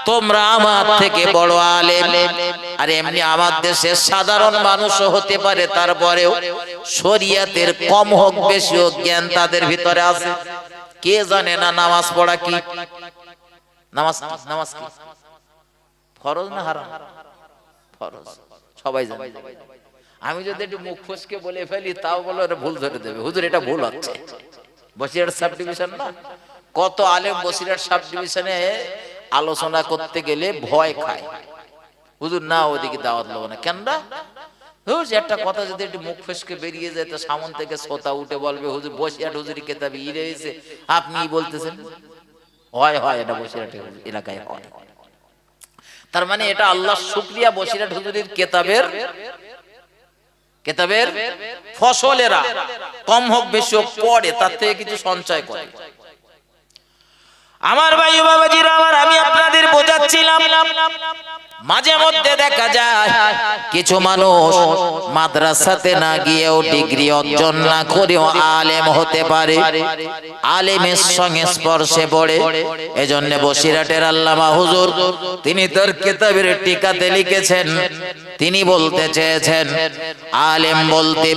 তোমরা আমার থেকে বড় আলেম। আর এমনি আমার দেশে সাধারণ মানুষও হতে পারে, তারপরেও শরিয়াতের কম হোক বেশি হোক জ্ঞান তাদের ভিতরে আছে। কে জানে না নামাজ পড়া কি? নামাজ নামাজ কি ফরজ না হারাম? ফরজ, সবাই জানে। আমি যদি একটু মুখ ফসকে বলে ফেলি তাও বলো এটা ভুল ধরে দেবে, হুজুর এটা ভুল হচ্ছে। বসিরহাট সাব ডিভিশন না, কত আলেম বসিরহাট সাব ডিভিশনে আলোচনা করতে গেলে ভয় খায়, হুজুর না ওদিকে দাওয়াত দেবো না। কেন? হুজুর একটা কথা যদি একটু মুখ ফসকে বেরিয়ে যায় তো সামন থেকে শ্রোতা উঠে বলবে হুজুর বসিরহাট হুজুরি কেতাবে ই রয়েছে, আপনি বলতেছেন। হয় হয়, এটা বসিরহাট এলাকায় হয়। তার মানে এটা আল্লাহর শুকরিয়া, বসিরহাট হুজুরির কেতাবের ফসলেরা কম হোক বেশি হোক পড়ে, তার থেকে কিছু সঞ্চয় করে। আমার ভাই বাবাজিরা আমার, আমি আপনাদের বোঝাচ্ছিলাম মাঝে মধ্যে দেখা যায় কিছু মানুষ মাদ্রাসাতে না গিয়েও ডিগ্রি অর্জন না করেও আলেম হতে পারে, আলেমের সঙ্গে স্পর্শে পড়ে। এজন্য বসিরহাটের আল্লামা হুজুর তিনি তার কিতাবের টিকাতে লিখেছেন, তিনি বলতে চেয়েছেন আলেম বলতে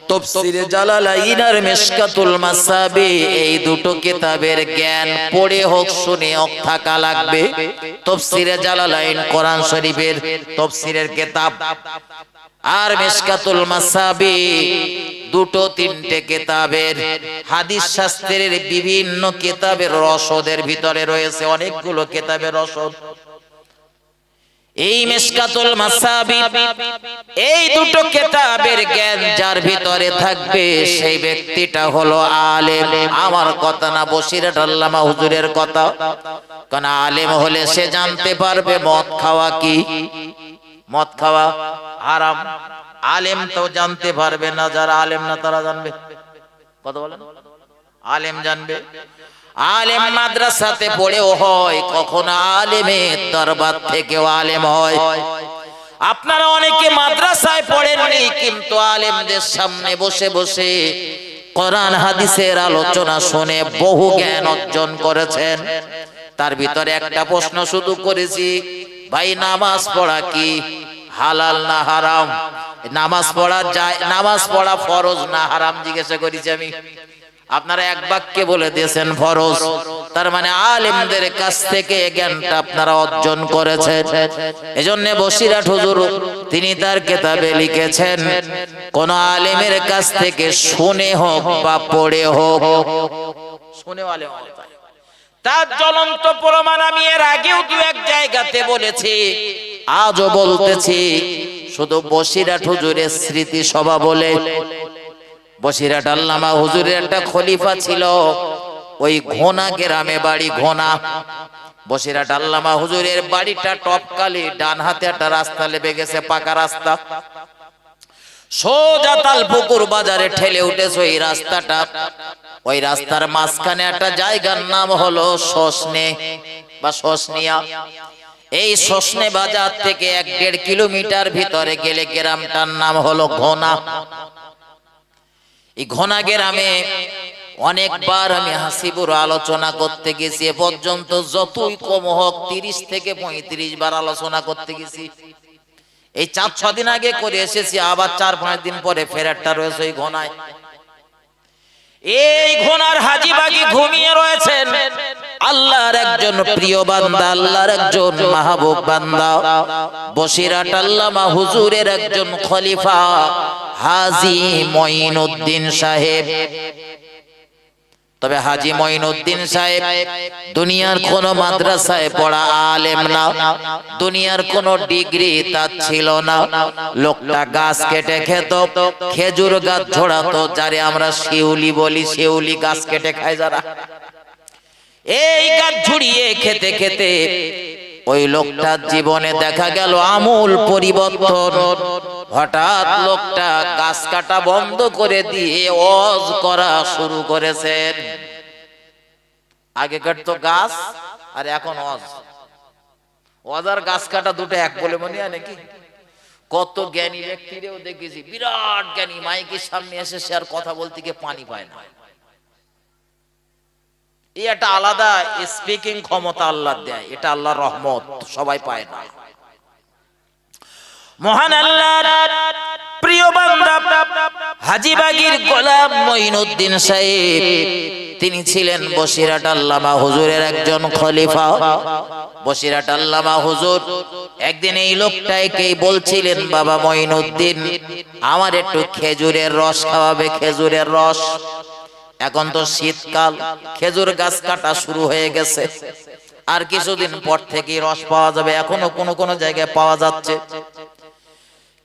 তাফসীরে জালালাইন আর মিশকাতুল মাসাবি এই দুটো কিতাবের জ্ঞান পড়ে হোক শুনে হোক থাকা লাগবে। তাফসীরে জালালাইন কোরআন শরীফের তাফসীরের কিতাব, আর মিশকাতুল মাসাবি দুটো তিনটে কিতাবের হাদিস শাস্ত্রের বিভিন্ন কিতাবের রসদের ভিতরে রয়েছে অনেকগুলো কিতাবের রসদ। এই মিশকাতুল মাসাবি এই দুটো কিতাবের জ্ঞান যার ভিতরে থাকবে সেই ব্যক্তিটা হলো আলেম। আমার কথা না, বসিরহাট আল্লামা হুজুরের কথা। কারণ আলেম হলে সে জানতে পারবে মদ খাওয়া কি, মদ খাওয়া হারাম। আলেম তো জানতে পারবে না, যারা আলেম না তারা জানবে। কথা বলেন, আলেম জানবে। আলেম মাদ্রাসাতে পড়েও হয়, কখনো আলেমের দরবার থেকেও আলেম হয়। আপনারা অনেকে মাদ্রাসায় পড়েননি কিন্তু আলেমদের সামনে বসে বসে কোরআন হাদিসের আলোচনা শুনে বহু জ্ঞান অর্জন করেছেন। তার ভিতরে একটা প্রশ্ন শুধু করেছি, ভাই নামাজ পড়া কি হালাল না হারাম? নামাজ পড়া যায়, নামাজ পড়া ফরজ না হারাম জিজ্ঞাসা করেছি আমি। আপনারা এক বাক্যে বলে দিয়েছেন ফরজ। তার মানে আলেমদের কাছ থেকে জ্ঞানটা আপনারা অর্জন করেছেন। এজন্য বসিরহাট হুজুর তিনি তার কিতাবে লিখেছেন কোন আলেমের কাছ থেকে শুনে হোক বা পড়ে হোক, শুনে আলেম হতে পারে। তার জ্বলন্ত প্রমাণ আমি এর আগেও দু এক জায়গাতে বলেছি, আজও বলতেছি। শুধু বসিরহাট হুজুরের স্মৃতি সভা বলে, বসিরহাট আল্লামা হুজুরের একটা খলিফা ছিল, ওই ঘোনা গ্রামে বাড়ি। ঘোনা, বসিরহাট আল্লামা হুজুরের বাড়িটা টপকালি, ডান হাতে একটা রাস্তা লেবে গেছে, পাকা রাস্তা, সোজা তালপুকুর বাজারে ঠেলে উঠেছে ওই রাস্তাটা। ওই রাস্তার মাঝখানে একটা জায়গার নাম হলো সসনে বা সসনিয়া। এই সসনে বাজার থেকে 1-1.5 কিলোমিটার ভিতরে গেলে গ্রামটার নাম হলো ঘোনা। এই ঘোনা গ্রামে অনেকবার আমি হাসিবুর আলোচনা করতে গেছি, এ পর্যন্ত যতই কম হোক 30 থেকে 35 বার আলোচনা করতে গেছি। এই 4-6 দিন আগে করে এসেছি, আবার 4-5 দিন পরে ফেরারটা রয়েছে ওই ঘোনায়। এই ঘোনার হাজী বাগি ঘুমিয়ে রয়েছেন আল্লাহর একজন প্রিয় বান্দা, আল্লাহর একজন মাহবুব বান্দা, বসিরহাট আল্লামা হুজুরের একজন খলিফা হাজী মঈনুদ্দিন সাহেব। তবে হাজী মঈনুদ্দিন সাহেব দুনিয়ার কোন মাদ্রাসায় পড়া আলেম না, দুনিয়ার কোন ডিগ্রি তার ছিল না। লোকটা গাছ কেটে খেত, খেজুর গাছ ঝোড়াতো, যারে আমরা শিউলি বলি, শিউলি গাছ কেটে খায় যারা। এই গাছ ঝুড়িয়ে খেতে খেতে ওই লোকটার জীবনে দেখা গেল আমূল পরিবর্তন। হঠাৎ লোকটা গাছ কাটা বন্ধ করে দিয়ে ওয়াজ করা শুরু করেছেন। আগে কাটতো গাছ আর এখন ওয়াজ। ওয়াজ আর গাছ কাটা দুটো এক বলে মনে হয় নাকি? কত জ্ঞানী ব্যক্তিরেও দেখেছি, বিরাট জ্ঞানী, মাইকের সামনে এসে সে আর কথা বলতে গিয়ে পানি পায় না। এই একটা আলাদা স্পিকিং ক্ষমতা আল্লাহ দেয়, এটা আল্লাহর রহমত, সবাই পায় না। মহান আল্লাহর প্রিয় বান্দা হাজীবাগীর গোলাম মঈনুদ্দিন সাহেব, তিনি ছিলেন বসিরহাট আল্লামা হুজুরের একজন খলিফা। বসিরহাট আল্লামা হুজুর একদিন এই লোকটাকে বলছিলেন, বাবা মঈনুদ্দিন, আমার একটু খেজুরের রস খাওয়াবে, খেজুরের রস। এখন তো শীতকাল, খেজুর গাছ কাটা শুরু হয়ে গেছে, আর কিছুদিন পর থেকে রস পাওয়া যাবে, এখনো কোন কোন জায়গায় পাওয়া যাচ্ছে।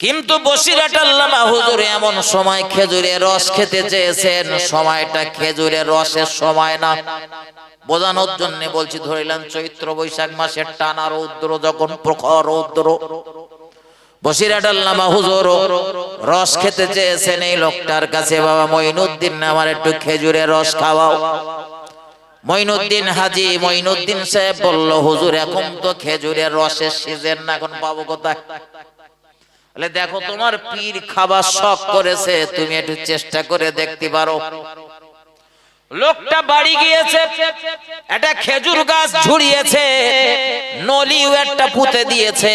কিন্তু বসিরহাট আল্লামা হুজুর এমন সময় খেজুরের রস খেতে চেয়েছেন, সময়টা খেজুরের রসের সময় না। বোঝানোর জন্য বলছি, ধরিলেন চৈত্র বৈশাখ মাসের টানা রৌদ্র, যখন প্রখর রৌদ্র, বসিরহাট আল্লামা হুজুর রস খেতে চেয়েছেন এই লোকটার কাছে, বাবা মঈনুদ্দিন, আমার একটু খেজুরের রস খাওয়াও। মঈনুদ্দিন হাজী মঈনুদ্দিন সাহেব বলল, হুজুর এখন তো খেজুরের রসের সিজন না, এখন পাবো কোথায়? বলে, দেখো তোমার পীর খাবার শখ করেছে, তুমি একটু চেষ্টা করে দেখতে পারো। লোকটা বাড়ি গিয়েছে, একটা খেজুর গাছ ঝুড়িয়েছে, নলিও একটা পুঁতে দিয়েছে,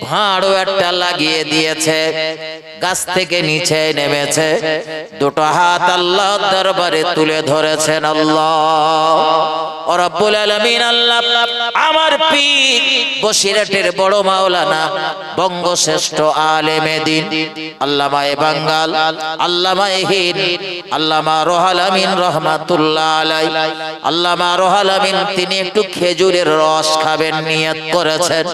ভাঁড়ও একটা লাগিয়ে দিয়েছে, গাছ থেকে নিচে নেমেছে, দুটো হাত আল্লাহর দরবারে তুলে ধরেছেন। আল্লাহ রাব্বুল আলামিন, আল্লাহ আমার পীর বসিরহাটের বড় মাওলানা বঙ্গশ্রেষ্ঠ আলেমে দ্বীন আল্লামা বাঙ্গাল আল্লামা হিন্দ আল্লামা রুহুল আমিন রাহমাতুল্লাহ আলাইহি, আল্লামা রুহুল আমিন তিনি একটু খেজুরের রস খাবেন নিয়ত করেছেন,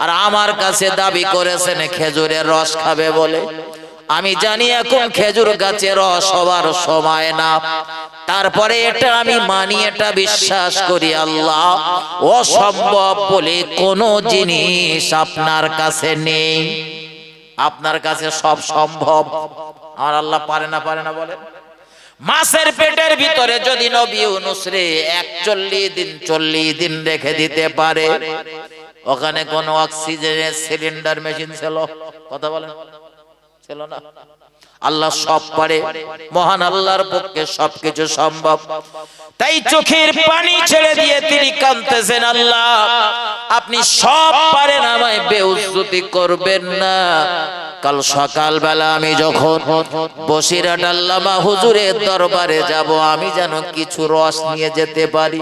আর আমার কাছে দাবি করেছেন খেজুরের রস খাবে বলে। আমি জানি এখন খেজুর গাছে রস হওয়ার সময় না, তারপরে এটা আমি মানি, এটা বিশ্বাস করি, আল্লাহ অসম্ভব বলে কোনো জিনিস আপনার কাছে নেই, আপনার কাছে সব সম্ভব। আমার আল্লাহ পারে না, পারে না বলে। মাছের পেটের ভিতরে যদি নবী ইউনূস রে 40 দিন রেখে দিতে পারে, ওখানে কোন অক্সিজেনের সিলিন্ডার মেশিন ছিল? কথা বলেন, ছিল না। আল্লাহ সব পারে, মহান আল্লাহর পক্ষে সবকিছু সম্ভব। তাই চোখের পানি ছেড়ে দিয়ে তিনি কাঁদতেছেন, আল্লাহ আপনি সব পারেন, আমায় বেউজ্জতি করবেন না। কাল সকাল বেলা আমি যখন বসিরহাট আল্লামা হুজুরের দরবারে যাব, আমি যেন কিছু রস নিয়ে যেতে পারি,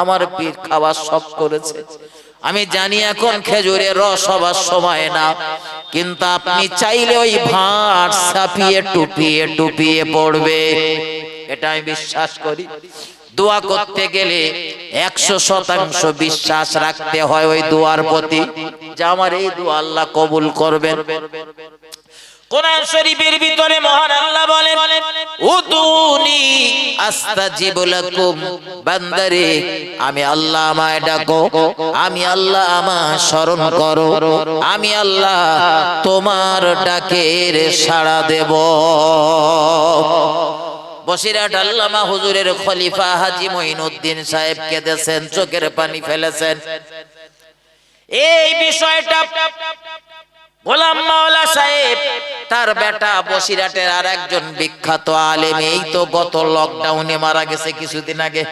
আমার পীর খাওয়ার শখ করেছে। আমি জানি এখন খেজুরের রস হবার সময় না, কিন্তু আপনি চাইলে ওই ভাঁড় ছাপিয়ে টুপিয়ে টুপিয়ে পড়বে, এটা আমি বিশ্বাস করি। দোয়া করতে গেলে 100% বিশ্বাস রাখতে হয় ওই দোয়ার প্রতি, যে আমার এই দোয়া আল্লাহ কবুল করবেন। কোরআন শরীফের ভিতরে মহান আল্লাহ বলেন, উদুনি আস্তাজিব লাকুম, বান্দারে আমি আল্লাহ আমায় ডাকো, আমি আল্লাহ আমায় স্মরণ করো, আমি আল্লাহ তোমার ডাকের সাড়া দেব। বসিরহাট আল্লামা হুজুরের খলিফা হাজী মঈনুদ্দিন সাহেব কেঁদেছেন, চোখের পানি ফেলেছেন। এই বিষয়টা গোলাম মাওলা সাহেব তার বেটা বসিরহাটের আর একজন বিখ্যাত আলেম, এই তো গত লকডাউনে মারা গেছে কিছুদিন আগে,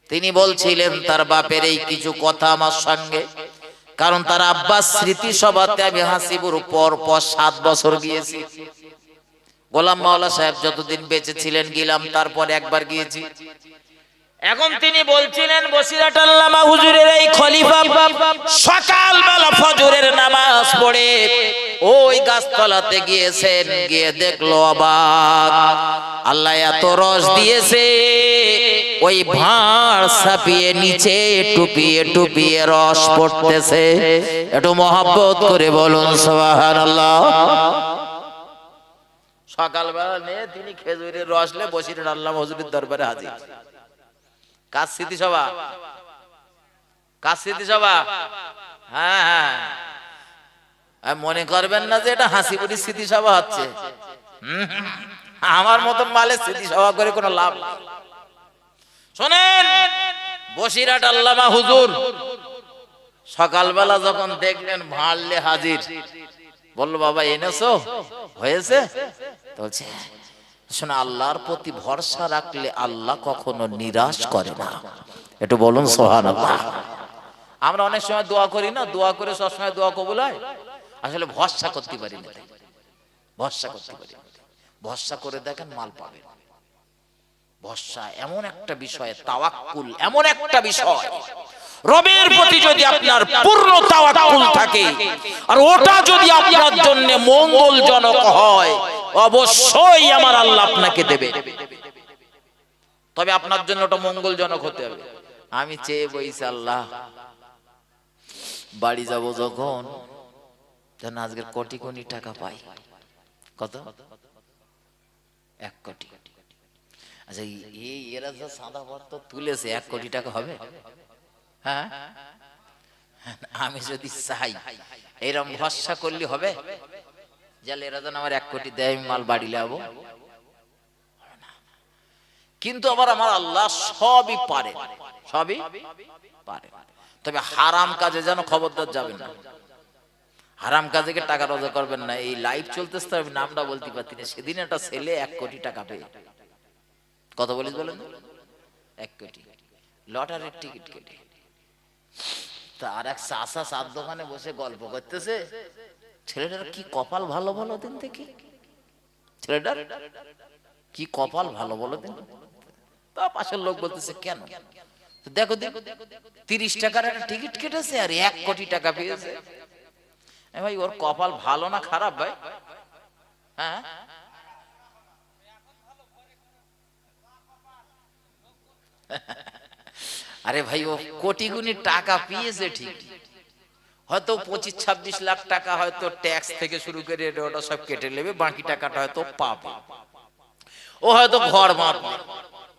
তিনি বলছিলেন তার বাপের এই কিছু কথা আমার সঙ্গে, কারণ তার আব্বাস স্মৃতি সভাতে আমি হাসিপুর পর 7 বছর গিয়েছি। গোলাম মাওলা সাহেব যতদিন বেঁচে ছিলেন গেলাম, তারপর একবার গিয়েছি। এখন তিনি বলছিলেন বসিরহাট আল্লামা হুজুরের এই খলিফা সকালবেলা ফজরের নামাজ পড়ে ওই গাছতলাতে গিয়েছেন, গিয়ে দেখলো অবাক, আল্লাহ এত রস দিয়েছে, ওই ভাঁড় ছাপিয়ে নিচে টুপিয়ে টুপিয়ে রস পড়তেছে। একটু মহব্বত করে বলুন সুবহানাল্লাহ। সকালবেলা নিয়ে তিনি খেজুরের রস নিয়ে বসিরহাট আল্লামা হুজুরের দরবারে হাজির। কাজ স্মৃতিসভা, কাজ স্মৃতিসভা, হ্যাঁ হ্যাঁ, মনে করবেন না যে এটা হাসিপুরি স্মৃতিসভা হচ্ছে। আমার মতন মালের স্মৃতিসভা করে কোনো লাভ নেই। শোনেন, বসিরহাট আল্লামা হুজুর সকালবেলা যখন দেখলেন ভাঁড়লে হাজির, বললো বাবা এনেছো, হয়েছে? বলছে শোনা, আল্লাহর প্রতি ভরসা রাখলে আল্লাহ কখনো নিরাশ করে না। একটু বলুন সুবহানাল্লাহ। আমরা অনেক সময় দোয়া করি না, দোয়া করে সবসময় দোয়া কবুল হয়, আসলে ভরসা করতে পারি না। ভরসা করতে পারি না। ভরসা করে দেখেন মাল পাবেন। ভরসা এমন একটা বিষয়, তাওয়াক্কুল এমন একটা বিষয়, রবের প্রতি যদি আপনার পূর্ণ তাওয়াক্কুল থাকে আর ওটা যদি আপনার জন্য মঙ্গলজনক হয়, অবশ্যই আমার আল্লাহ আপনাকে দেবে। তবে আপনার জন্য ওটা মঙ্গলজনক হতে হবে। আমি চেয়ে বইছি আল্লাহ বাড়ি যাব যখন, যেন আজকের কোটি কোটি টাকা পাই। কত? 1 কোটি। আচ্ছা, এই এরা যা সাদা ভর্ত তুলেছে 1 কোটি টাকা হবে? হ্যাঁ, আমি যদি চাই এরকম ভরসা করলে হবে? যাহলে এরা যেন আমার 1 কোটি দেয়, আমি মাল বাড়ি লাবো। কিন্তু আবার আমার আল্লাহ সবই পারে, সবই পারে। তবে হারাম কাজে যেন খবরদার যাবেন না। হারাম কাজে টাকা রোজগার করবেন না। এই লাইভ চলতেছে, আমি নামটা বলতে পারছি না। সেদিন একটা ছেলে 1 কোটি টাকা পেয়ে, কত বলিস বলেন? 1 কোটি লটারির টিকিট কেটে। তা আর এক চাষা চার দোকানে বসে গল্প করতেছে, ছেলেটার কি কপাল ভালো বলো দিন দেখি, ছেলেটার কি কপাল ভালো বলো দিন। তা পাশের লোক বলতেছে কেন? দেখো দেখো 30 টাকার একটা টিকিট কেটেছে আর 1 কোটি টাকা পেয়েছে। ভাই ওর কপাল ভালো না খারাপ ভাই? হ্যাঁ, আরে ভাই ও কোটি গুণী টাকা পেয়েছে ঠিক, হয়তো 25-26 লাখ টাকা হয়তো ট্যাক্স থেকে শুরু করে ওটা সব কেটে নেবে, বাকি টাকাটা হয়তো পাবে। ও হয়তো ঘর মারবে,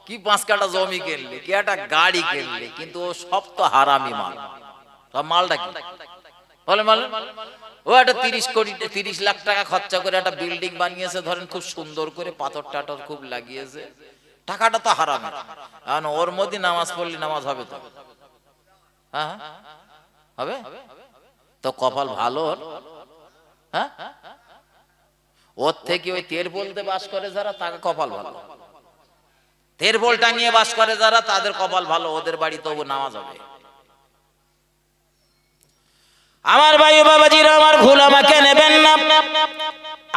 কি 5 কাঠা জমি কিনলে, কি একটা গাড়ি কিনলে, কিন্তু ও সব তো হারামি মাল। সব মালটা কি বলে মাল? ও একটা 30 লাখ টাকা খরচা করে একটা বিল্ডিং বানিয়েছে, ধরেন খুব সুন্দর করে পাথর টাথর খুব লাগিয়েছে, টাকাটা তো হারামি। কারণ ওর মধ্যে নামাজ পড়লে নামাজ হবে তো? হ্যাঁ হবে তো? কপাল ভালো। হ্যাঁ, ওর থেকে ওই তেরবলতে বাস করে যারা, তাকে কপাল ভালো। তেরবল টাঙিয়ে বাস করে যারা, তাদের কপাল ভালো, ওদের বাড়ি তবু নামাজ হবে। আমার ভাই ও বাবাজিরা, আমার ভুল আমাকে নেবেন না।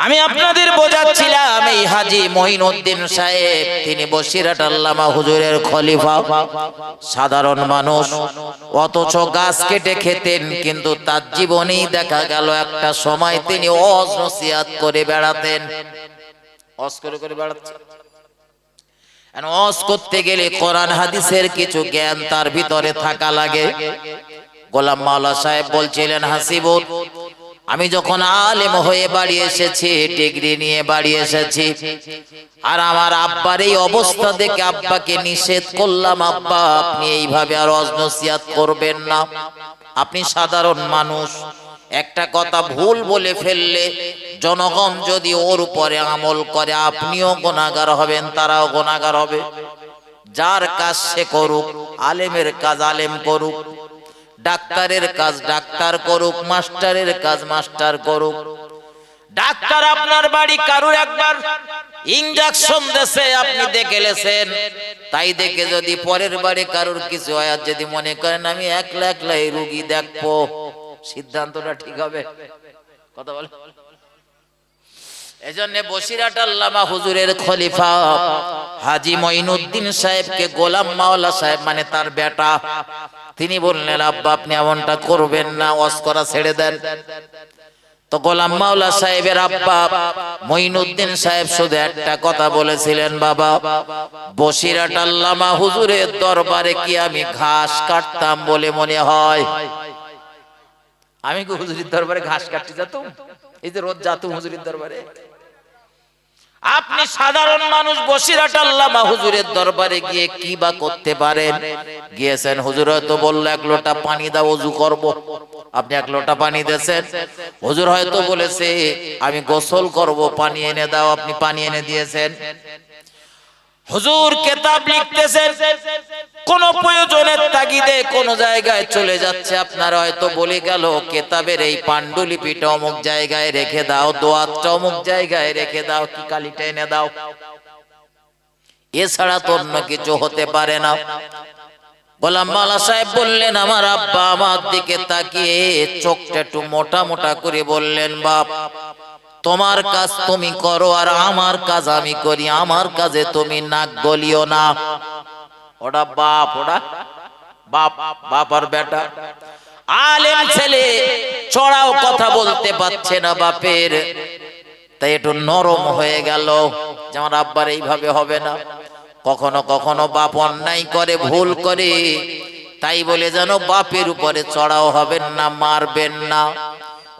আমি আপনাদের বোঝাচ্ছিলাম এই হাজী মঈনুদ্দিন সাহেব, তিনি বসিরহাট আল্লামা হুজুরের খলিফা, সাধারণ মানুষ, অথচ গাছ কেটে খেতেন। কিন্তু তার জীবনেই দেখা গেল একটা সময় তিনি ওয়াজ নসিহত করে বেড়াতেন। ওয়াজ করে করে বেড়াচ্ছেন। ওয়াজ করতে গেলে কোরআন হাদিসের কিছু জ্ঞান তার ভিতরে থাকা লাগে। গোলাম মাওলা সাহেব বলছিলেন, হাসিবুর, আমি যখন আলেম হয়ে বাড়ি এসেছি, ডিগ্রি নিয়ে বাড়ি এসেছি, আর আমার আব্বার এই অবস্থা দেখে আব্বাকে নিষেধ করলাম, আব্বা আপনি এইভাবে আর ওয়াজ নসিহত করবেন না। আপনি সাধারণ মানুষ, একটা কথা ভুল বলে ফেললে জনগণ যদি ওর উপরে আমল করে, আপনিও গুনাহগার হবেন, তারাও গুনাহগার হবে। যার কাজ সে করুক, আলেমের কাজ আলেম করুক, ডাক্তারের কাজ ডাক্তার করুক, মাস্টারের কাজ মাস্টার করুক। ডাক্তার আপনার বাড়ি কারুর একবার ইনজেকশন দেছে, আপনি দেখে লেছেন, তাই দেখে যদি পরের বাড়ি কারুর কিছু হয়, আর যদি মনে করেন আমি একলা একলা এই রোগী দেখবো, সিদ্ধান্তটা ঠিক হবে? কথা বলে। এজন্য বসিরহাট আল্লামা হুজুরের খলিফা হাজী মঈনুদ্দিন সাহেবকে গোলাম মাওলা সাহেব, মানে তার বেটা, তিনি বললেন, আব্বা আপনি এমনটা করবেন না, ওয়াজ করা ছেড়ে দেন। তো গোলাম মাওলা সাহেবের আব্বা মঈনুদ্দিন সাহেব শুধু একটা কথা বলেছিলেন, বাবা বসিরহাট আল্লামা হুজুরের দরবারে কি আমি ঘাস কাটতাম বলে মনে হয়? আমি কি হুজুরের দরবারে ঘাস কাটতে যেতাম? এই যে রোজ যেতাম হুজুরের দরবারে। আপনি সাধারণ মানুষ, বসিরহাট আল্লামা হুজুরের দরবারে গিয়ে কি বা করতে পারেন? গিয়েছেন, হুজুর হয়তো বললো 1 লোটা পানি দাও, ওযু করব। আপনি 1 লোটা পানি দিয়েছেন। হুজুর হয়তো বলেছে আমি গোসল করব, পানি এনে দাও, আপনি পানি এনে দিয়েছেন। হুজুর কিতাব লিখতেছেন, কোন প্রয়োজনের তাগিদে কোন জায়গায় চলে যাচ্ছে, আপনারা হয়তো বলে গেল কিতাবের এই পাণ্ডুলিপিটা অমুক জায়গায় রেখে দাও, দোয়াতটা অমুক জায়গায় রেখে দাও, কি কালিটা এনে দাও। এছাড়া তো অন্য কিছু হতে পারে না। গোলাম মাওলা সাহেব বললেন, আমার আব্বা আমার দিকে তাকিয়ে চোখটা একটু মোটা মোটা করে বললেন, বাপ তোমার কাজ তুমি করো আর আমার কাজ আমি করি, আমার কাজে তুমি নাক গলিও না। ওটা বাপ, ওটা বাপ, বাপ আর বেটা। আলেম ছেলে চড়াও কথা বলতে পারছে না বাপের, তাই একটু নরম হয়ে গেল যে আমার আব্বার এইভাবে হবে না। কখনো কখনো বাপ অন্যায় করে, ভুল করে, তাই বলে যেন বাপের উপরে চড়াও হবেন না, মারবেন না।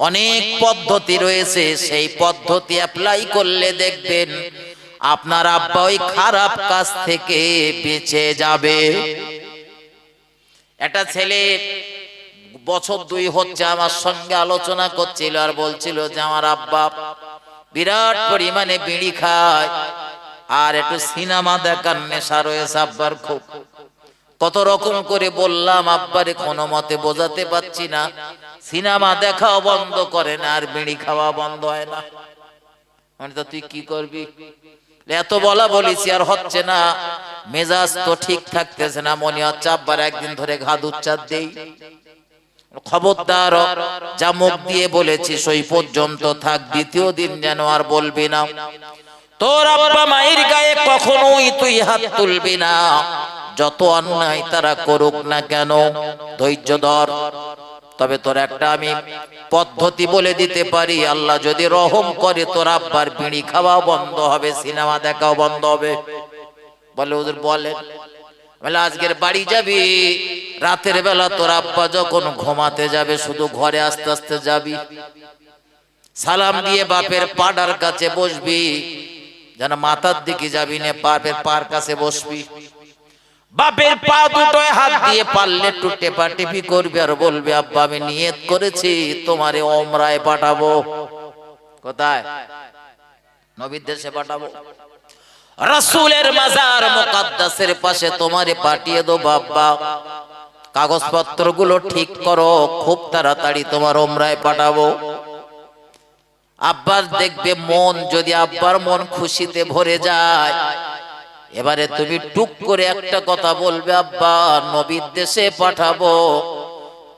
অনেক পদ্ধতি রয়েছে, সেই পদ্ধতি অ্যাপ্লাই করলে দেখবেন আপনার আব্বা ওই খারাপ কাজ থেকে বেঁচে যাবে। একটা ছেলে বছর 2 হচ্ছে আমার সঙ্গে আলোচনা করছিল আর বলছিল যে আমার আব্বা বিরাট পরিমাণে বিড়ি খায় আর একটু সিনেমা দেখার নেশা রয়েছে আব্বার খুব। কত রকম করে বললাম, আব্বারে কোনো মতে বোঝাতে পারছি না, সিনেমা দেখাও বন্ধ করে না আর বিড়ি খাওয়া বন্ধ হয় না। মানে তো তুই কি করবি? এত বলা বলেছি আর হচ্ছে না, মেজাজ তো ঠিক থাকতেছে না, মনে হচ্ছে আব্বার একদিন ধরে ঘাদ উচ্চার দেই। খবরদার, যা মুখ দিয়ে বলেছি সেই পর্যন্ত থাক, দ্বিতীয় দিন যেন আর বলবি না। তোর আব্বা মায়ের গায়ে কখনোই তুই হাত তুলবি না, যত অন্যায় তারা করুক না কেন, ধৈর্য ধর। তবে তোর একটা আমি পদ্ধতি বলে দিতে পারি, আল্লাহ যদি রহম করে তোর আব্বার বিড়ি খাওয়া বন্ধ হবে, সিনেমা দেখাও বন্ধ হবে। বলে হুজুর বলেন। বলে আজকের বাড়ি যাবি, রাতের বেলা তোর আব্বা যখন ঘুমাতে যাবে শুধু ঘরে আস্তে আস্তে যাবি, সালাম দিয়ে বাপের পাড়ার কাছে বসবি, যেন মাথার দিকে যাবি না, বাপের পার কাছে বসবি। বাপের পা দুটোয় হাত দিয়ে পারলে একটু টেপাটেপি করবি আর বলবি, আব্বা আমি নিয়ত করেছি তোমারে ওমরায় পাঠাবো। কোথায়? নবীর দেশে পাঠাবো। রাসূলের মাজার মুকদ্দাসের পাশে তোমারে পাঠিয়ে দেব বাবা। কাগজপত্রগুলো ঠিক করো, খুব তাড়াতাড়ি তোমার ওমরায় পাঠাবো। আব্বার দেখবে মন, যদি আব্বার মন খুশিতে ভরে যায়, এবারে তুমি টুক করে একটা কথা বলবে, আব্বা নবীর দেশে পাঠাবো,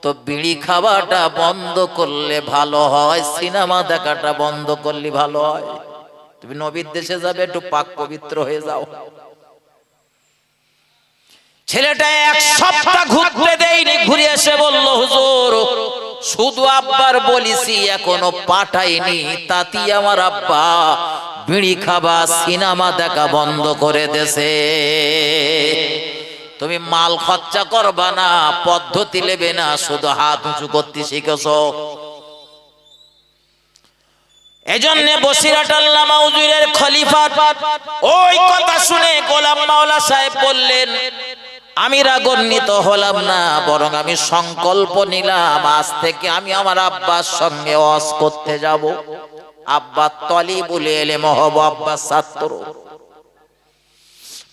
তো বিড়ি খাওয়াটা বন্ধ করলে ভালো হয়, সিনেমা দেখাটা বন্ধ করলে ভালো হয়। তুমি নবীর দেশে যাবে, একটু পাক পবিত্র হয়ে যাও। ছেলেটা 1 সপ্তাহ ঘুরতে দেয়নি, ঘুরে এসে বলল, হুজুর শুধু আব্বার বলিছি এখনো পাঠাইনি, তাতেই আমার আব্বা বিড়ি খাবা সিনেমা দেখা বন্ধ করে দেছে। তুমি মাল খরচা করবা না, পদ্ধতি নেবে না, শুধু হাত উঁচু করতে শিখেছো। এজন্য বসিরহাট আল্লামা হুজুরের খলিফা ওই কথা শুনে গোলাম মাওলা সাহেব বললেন, আমি রাগান্বিত হলাম না, বরং আমি সংকল্প নিলাম আজ থেকে আমি আমার আব্বার সঙ্গে ওয়াজ করতে যাব। আব্বা তলিবুল ইলম হব, আব্বা ছাত্র,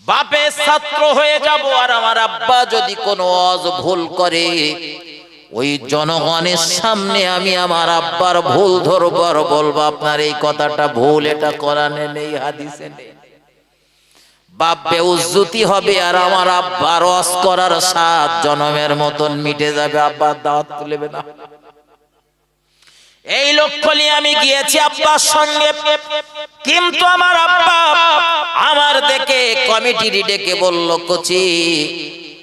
বাপের ছাত্র হয়ে যাব। আর আমার আব্বা যদি কোনো ওয়াজ ভুল করে, ওই জনগণের সামনে আমি আমার আব্বার ভুল ধরবো আর বলবো, আপনার এই কথাটা ভুল, এটা কোরআনে নেই, হাদিসে নেই। বাপ বেউজ্জতি হবে আর আমার আব্বার ওয়াজ করার 7 জনমের মতন মিটে যাবে, আব্বার দাওয়াত তুলবে না। এই লক্ষ্য নিয়ে আমি গিয়েছি আব্বার সঙ্গে, কিন্তু আমার আব্বা আমার দেখে কমিটি ডেকে বলল, কচি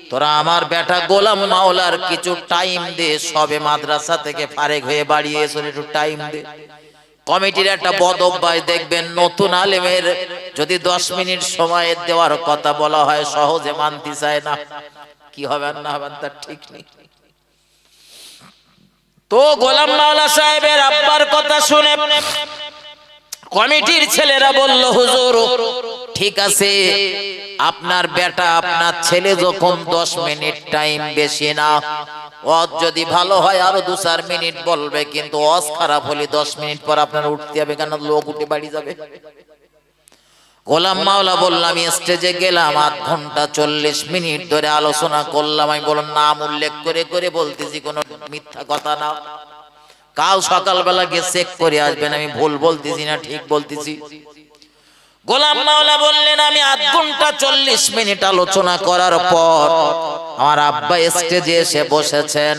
তোরা আমার বেটা গোলাম মাওলার কিছু টাইম দে, সবে মাদ্রাসা থেকে ফারেক হয়ে বাড়ি এসে একটু টাইম দে। কমিটির একটা বদ অভ্যাস দেখবেন, নতুন আলেমের যদি 10 মিনিট সময় দেওয়ার কথা বলা হয় সহজে মানতে চায় না, কি হবে না হবে তার ঠিক নেই। তো গোলাম মাওলা সাহেবের আব্বার কথা শুনে কমিটির ছেলেরা বলল, হুজুর ঠিক আছে, আপনার বেটা আপনার ছেলে যখন 10 মিনিট টাইম, বেশি না, ওয়াজ যদি ভালো হয় আরো 2-4 মিনিট বলবে, কিন্তু ওয়াজ খারাপ হলে 10 মিনিট পর আপনার উঠতে হবে, কেন লোক উঠে বাড়ি যাবে। গোলাম মাওলা বললাম, স্টেজে গেলাম, 8 ঘন্টা 40 মিনিট ধরে আলোচনা করলাম। আমি বললাম, নাম উল্লেখ করে করে বলতেছি, কোনো মিথ্যা কথা না। কাল সকালবেলা গিয়ে চেক করে আসবেন আমি ভুল বলতেছি না ঠিক বলতেছি। গোলাম মাওলা বললেন, আমি আধ ঘন্টা 40 মিনিট আলোচনা করার পর আমার আব্বা স্টেজে এসে বসেছেন।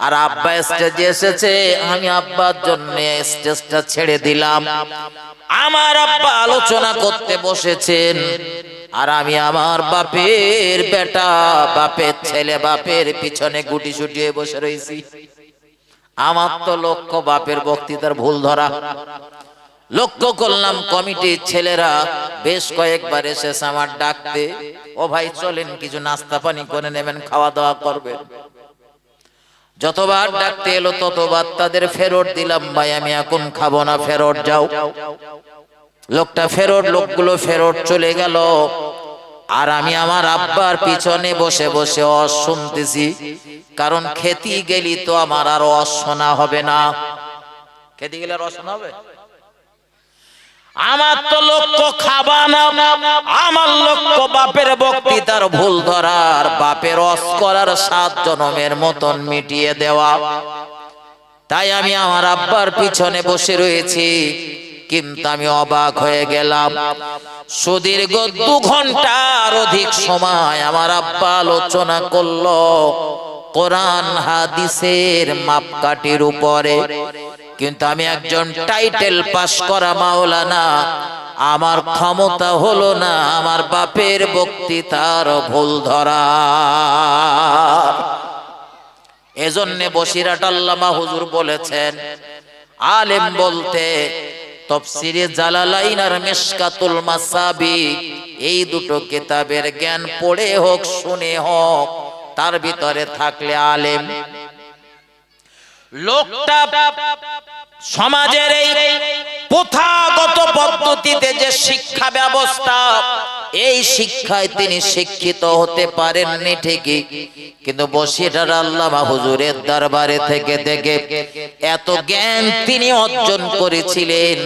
আর আব্বা স্টেজে এসেছে, আমি আব্বার জন্য স্টেজটা ছেড়ে দিলাম। আমার আব্বা আলোচনা করতে বসেছেন, আর আমি আমার বাপের বেটা, বাপের ছেলে, বাপের পিছনে গুটি সুটিয়ে বসে রয়েছি। আমার তো লক্ষ্য বাপের বক্তৃতার ভুল ধরা। লক্ষ্য করলাম কমিটির ছেলেরা বেশ কয়েকবার এসেছে আমার ডাকতে, ও ভাই চলেন কিছু নাস্তা পানি করে নেবেন, খাওয়া দাওয়া করবেন। যতবার ডাকতে এলো ততবার তাদের ফেরত দিলাম, ভাই আমি এখন খাবো না, ফেরত যাও। লোকটা ফেরত, লোকগুলো ফেরত চলে গেল। আর আমি আমার আব্বার পিছনে বসে বসে অস শুনতেছি, কারণ খেতে গেলি তো আমার আর অস শোনা হবে না। খেতে গেলে আর অস শোনা হবে? আমার তো লক্ষ্য খাবা না, আমার লক্ষ্য বাপের বক্তৃতার ভুল ধরার, বাপের অস করার 7 জনমের মতন মিটিয়ে দেওয়া। তাই আমি আমার আব্বার পিছনে বসে রয়েছি। কিন্তু আমি অবাক হয়ে গেলাম, সুদীর্ঘ 2 ঘন্টার অধিক সময় আমার আব্বা আলোচনা করলো কোরআন হাদিসের মাপকাঠির উপরে। কিন্তু আমি একজন টাইটেল পাস করা মাওলানা, আমার ক্ষমতা হলো না আমার বাপের বক্তৃতার ভুল ধরা। এজন্য বসিরহাট আল্লামা হুজুর বলেছেন, আলেম বলতে তাফসীরে জালালাইন আর মিশকাতুল মাসাবি, এই দুটো কিতাবের জ্ঞান পড়ে হোক শুনে হোক, তার ভিতরে থাকলে আলেম। লোকটা সমাজের এই প্রথাগত পদ্ধতিতে যে শিক্ষা ব্যবস্থা, এই শিক্ষায় তিনি শিক্ষিত হতে পারেননি ঠিকই, কিন্তু বসিরহাট আল্লামা হুজুরের দরবারে থেকে থেকে এত জ্ঞান তিনি অর্জন করেছিলেন।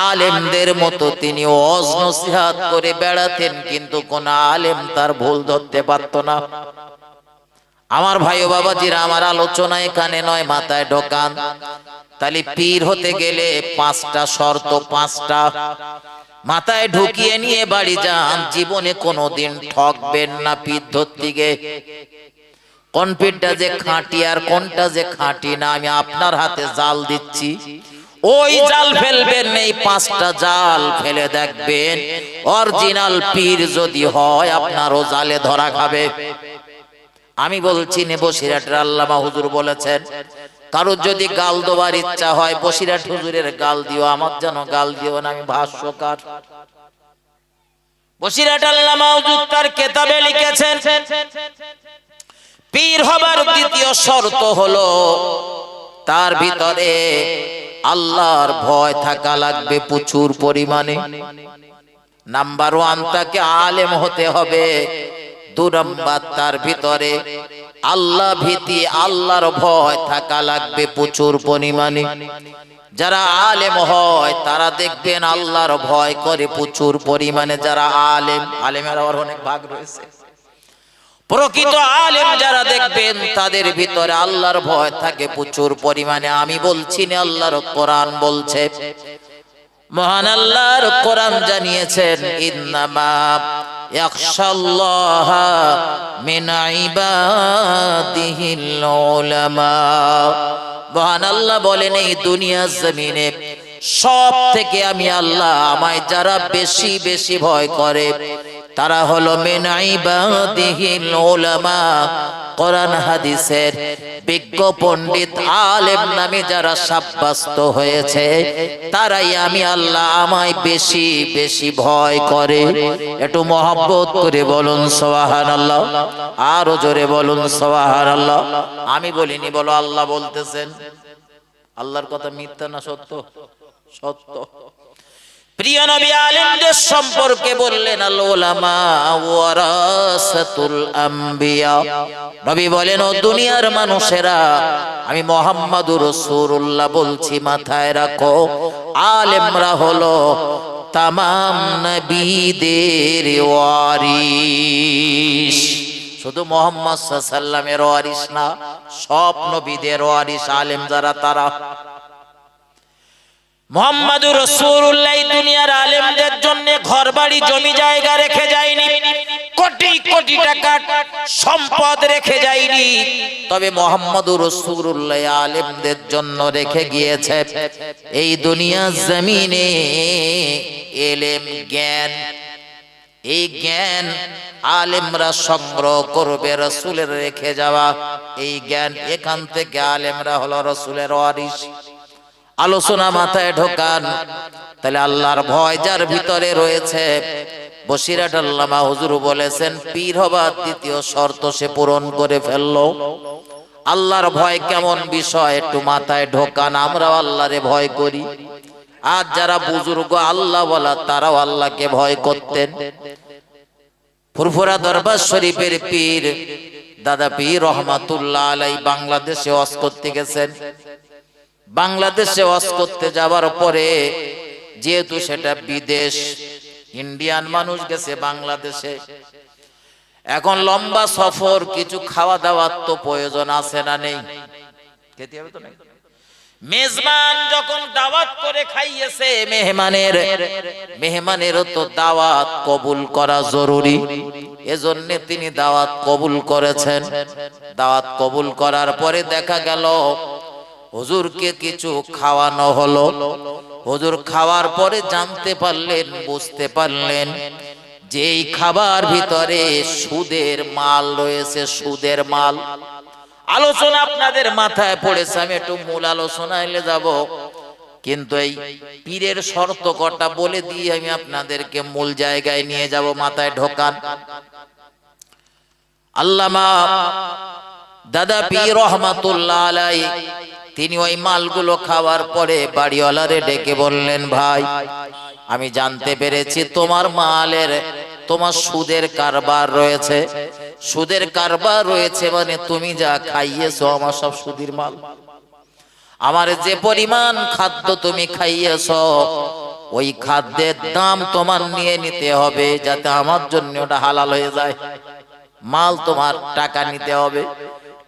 আলেমদের মতো তিনি ওয়াজ নসিহত করে বেড়াতেন, কিন্তু কোন আলেম তার ভুল ধরতে পারত না। আমার ভাই ও বাবাজিরা, আমার আলোচনা এখানে নয়, মাথায় ঢোকান। তাহলে পীর হতে গেলে 5টা শর্ত, 5টা মাথায় ঢুকিয়ে নিয়ে বাড়ি যান। জীবনে কোনোদিন ঠকবেন না পীর ধরতে গিয়ে। কোন পীরটা যে খাঁটি আর কোনটা যে খাঁটি না, আমি আপনার হাতে জাল দিচ্ছি, ওই জাল ফেলবেন, এই 5টা জাল ফেলে দেখবেন অরিজিনাল পীর যদি হয় আপনারও জালে ধরা খাবে। আমি বলছি নে, বসিরহাটের আল্লামা হুজুর বলেছেন, কারোর যদি গাল দেওয়ার ইচ্ছা হয় বসিরহাট হুজুরের গাল দিও, আমার যেন গাল দিও না, আমি ভাষ্যকার। বসিরহাট আল্লামা হুজুর তার কিতাবে লিখেছেন, পীর হবার দ্বিতীয় শর্ত হলো তার ভিতরে আল্লাহর ভয় থাকা লাগবে প্রচুর পরিমাণে। নাম্বার 1, তাকে আলেম হতে হবে। 2 নাম্বার, তার ভিতরে আল্লাহ ভীতি, আল্লাহর ভয় থাকা লাগবে প্রচুর পরিমাণে। যারা আলেম হয় তারা দেখবেন আল্লাহর ভয় করে প্রচুর পরিমাণে। যারা আলেম, আলেমের আবার অনেক ভাগ রয়েছে, প্রকৃত আলেম যারা দেখবেন তাদের ভিতরে আল্লাহর ভয় থাকে প্রচুর পরিমাণে। আমি বলছি না, আল্লাহর কোরআন বলছে, মহান আল্লাহর কোরআন জানিয়েছেন, ইন্নামা ইয়াখশাল্লাহা মিন ইবাদিহিল উলামা। মহান আল্লাহ বলেন, এই দুনিয়ার জমিনে সব থেকে আমি আল্লাহ, আমায় যারা বেশি বেশি ভয় করে তারা হলো মিন ইবাদিহিল উলামা, কোরআন হাদিসের বিজ্ঞ পণ্ডিত আলেম নামে যারা সাব্যস্ত হয়েছে, তারাই আমি আল্লাহ আমায় বেশি বেশি ভয় করে। একটু মহব্বত করে বলুন সুবহানাল্লাহ, আরো জোরে বলুন সুবহানাল্লাহ। আমি বলিনি, বলো আল্লাহ বলতেছেন। আল্লাহর কথা মিথ্যা না সত্য? সত্য। প্রিয় নবী আলেমদের সম্পর্কে বললেন, আল উলামা ওয়ারাসাতুল আম্বিয়া। নবী বলেন, ও দুনিয়ার মানুষেরা, আমি মুহাম্মদুর রাসূলুল্লাহ বলছি, মাথায় রাখো, আলেমরা হলো তামাম নবীদের ওয়ারিস। শুধু মুহাম্মদ সাল্লাল্লাহু আলাইহি ওয়াসাল্লামের ওয়ারিস না, সব নবীদের ওয়ারিস আলেম যারা, তারা। মুহাম্মাদুর রাসূলুল্লাহ দুনিয়ার আলেমদের জন্য ঘরবাড়ি জমি জায়গা রেখে যায়নি, কোটি কোটি টাকা সম্পদ রেখে যায়নি, তবে মুহাম্মাদুর রাসূলুল্লাহ আলেমদের জন্য রেখে গিয়েছে এই দুনিয়ার জমিনে ইলম জ্ঞান। এই জ্ঞান আলেমরা সংগ্রহ করবে, রাসূলের রেখে যাওয়া এই জ্ঞান। এখান থেকে আলেমরা হলো রাসূলের ওয়ারিস। আলোচনা মাথায় ঢোকান। তাহলে আল্লাহর ভয় যার ভিতরে রয়েছে, বসিরহাট আল্লামা হুজুর বলেছেন পীর হবার দ্বিতীয় শর্ত সে পূরণ করে ফেললো। আল্লাহর ভয় কেমন বিষয় একটু মাথায় ঢোকান। আমরাও আল্লাহরে ভয় করি, আর যারা বুজুর্গ আল্লাহ বলা তারাও আল্লাহকে ভয় করতেন। ফুরফুরা দরবার শরীফের পীর দাদা পীর রহমাতুল্লাহ আলাই বাংলাদেশে ওয়াজ করতে গেছেন। বাংলাদেশে ওয়াজ করতে যাওয়ার পরে, যেহেতু সেটা বিদেশ, ইন্ডিয়ান মানুষ গেছে বাংলাদেশে, এখন লম্বা সফর, কিছু খাওয়া দাওয়ার তো প্রয়োজন আছে না নেই? খেতে হবে তো? মেজবান যখন দাওয়াত করে খাইয়েছে মেহমানেরও তো দাওয়াত কবুল করা জরুরি। এজন্য তিনি দাওয়াত কবুল করেছেন। দাওয়াত কবুল করার পরে দেখা গেল হুজুরকে কিছু খাওয়ানো হলো। হুজুর খাওয়ার পরে জানতে পারলেন, বুঝতে পারলেন যে এই খাবার ভিতরে সুদের মাল রয়েছে, সুদের মাল। আলোচনা আপনাদের মাথায় পড়েছে, আমি একটু মূল আলোচনায় যাব, কিন্তু এই পীরের শর্ত কটা বলে দিয়ে আমি আপনাদেরকে মূল জায়গায় নিয়ে যাব। মাথায় ঢোকান। আল্লামা দাদা পীর রহমাতুল্লাহ আলাই তিনি ওই মালগুলো খাওয়ার পরে বাড়িওয়ালারে ডেকে বললেন, ভাই আমি জানতে পেরেছি তোমার মালের, তোমার সুদের কারবার রয়েছে। সুদের কারবার রয়েছে মানে তুমি যা খাইয়েছো আমার সব সুদের মাল। আমার যে পরিমাণ খাদ্য তুমি খাইয়েছো ওই খাদ্যের দাম তোমার নিয়ে নিতে হবে, যাতে আমার জন্য ওটা হালাল হয়ে যায়। মাল তোমার, টাকা নিতে হবে।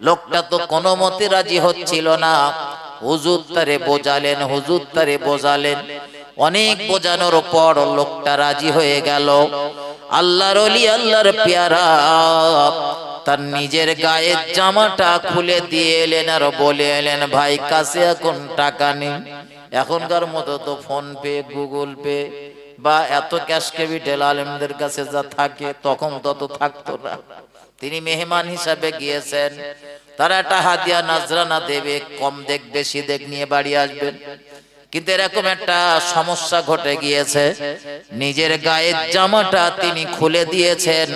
লোকটা তো কোনো মতে রাজি হচ্ছিল না। হুজুর তারে বোঝালেন, হুজুর তারে বোঝালেন, অনেক বোঝানোর পর লোকটা রাজি হয়ে গেল। আল্লাহর ওলি, আল্লাহর পেয়ারা তার নিজের গায়ের জামাটা খুলে দিয়ে এলেন আর বলে এলেন, ভাই কাছে এখন টাকা নেই। এখনকার মতো তো ফোন পে, গুগল পে বা এত ক্যাশ ক্যাপিটাল আলেমদের কাছে যা থাকে তখন তত থাকতো না। তিনি মেহমান হিসাবে গিয়েছেন, তারা একটা হাদিয়া নাজরানা দেবে, কম দেখ বেশি দেখ নিয়ে বাড়ি আসবেন। কিন্তু এরকম একটা সমস্যা ঘটে গিয়েছে, নিজের গায়ের জামাটা তিনি খুলে দিয়েছেন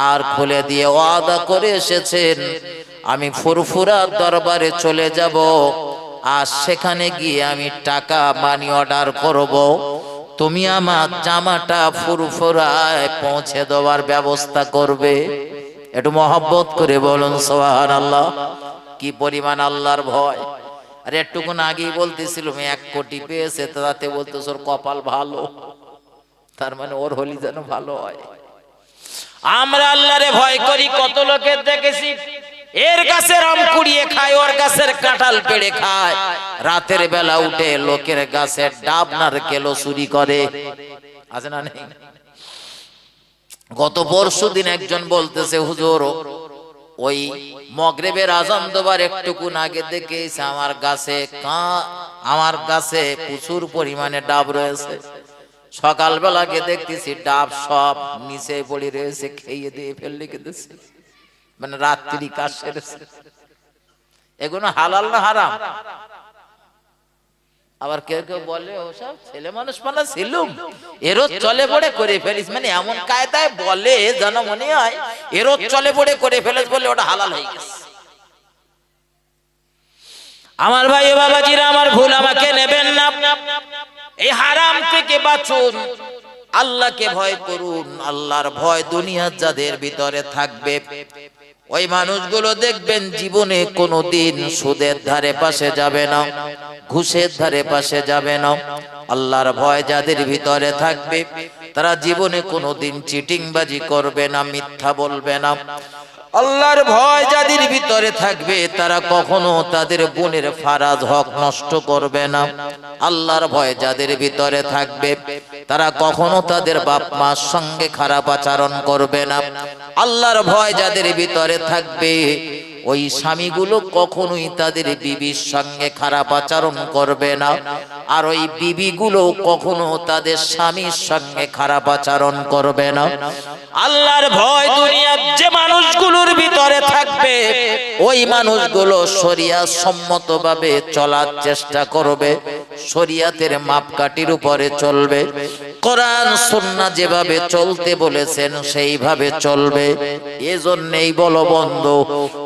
আর খুলে দিয়ে ওয়াদা করে এসেছেন, আমি ফুরফুরা দরবারে চলে যাব আর সেখানে গিয়ে আমি টাকা মানি অর্ডার করব, তুমি আমার জামাটা ফুরফুরায় পৌঁছে দেওয়ার ব্যবস্থা করবে। একটু মহব্বত করে বলুন সুবহানাল্লাহ। কি পরিমাণ আল্লাহর ভয়। আরে একটুকুন আগেই বলতেছিলাম 1 কোটি পেয়েছে, তাতে বলতেছ ওর কপাল ভালো, তার মানে ওর হলি যেন ভালো হয়। আমরা আল্লাহরে ভয় করি, কত লোকের দেখেছি এর গাছের আম কুড়িয়ে খায়, ওর গাছের কাঁঠাল পেড়ে খায়, রাতের বেলা উঠে লোকের গাছের ডাব নারকেল চুরি করে। আছে না নেই? গত পরশুদিন একজন বলতেছে, হুজুর ওই মগরিবের আজান দেবার একটুকুন আগে দেখেছি আমার গাছে প্রচুর পরিমাণে ডাব রয়েছে। সকালবেলা গিয়ে দেখতেছি ডাব সব নিচে পড়ে রয়েছে, খেয়ে দিয়ে ফেললে কেঁদেছে, মানে রাত্রি কাজ সেরেছে। এগুলো হালাল না হারাম? আবার কেউ কেউ বলে ওসব ছেলে মানুষ মানা ছিলুম, এরও চলে পড়ে করে ফেলিস, মানে এমন কায়দায় বলে যেন মনে হয় এরও চলে পড়ে করে ফেলিস বলে ওটা হালাল হয়ে গেছে। আমার ভাই বাবাজিরা, আমার ভুল আমাকে নেবেন না। এই হারাম থেকে বাঁচুন, আল্লাহকে ভয় করুন। আল্লাহর ভয় দুনিয়ার যাদের ভিতরে থাকবে ওই মানুষগুলো দেখবেন জীবনে কোনোদিন সুদের ধারে পাশে যাবে না, ঘুষের ধারে পাশে যাবে না। আল্লাহর ভয় যাদের ভিতরে থাকবে তারা জীবনে কোনোদিন চিটিংবাজি করবে না, মিথ্যা বলবে না। আল্লাহর ভয় যাদের যাদের ভিতরে থাকবে তারা কখনো তাদের বোনের ফারাজ হক নষ্ট করবে না। আল্লাহর ভয় যাদের ভিতরে থাকবে তারা কখনো তাদের বাপ মার সঙ্গে খারাপ আচরণ করবে না। আল্লাহর ভয় যাদের ভিতরে থাকবে ওই স্বামীগুলো কখনোই তাদের বিবির সঙ্গে খারাপ আচরণ করবে না, আর ওই বিবিগুলো কখনো তাদের স্বামীর সঙ্গে খারাপ আচরণ করবে না। আল্লাহর ভয় দুনিয়ার যে মানুষগুলোর ভিতরে থাকবে ওই মানুষগুলো শরিয়াত সম্মতভাবে চলার চেষ্টা করবে, শরিয়াতের মাপকাঠির উপরে চলবে, কোরআন সুন্নাহ যেভাবে চলতে বলেছেন সেইভাবে চলবে। এজন্যই বলো বন্ধু,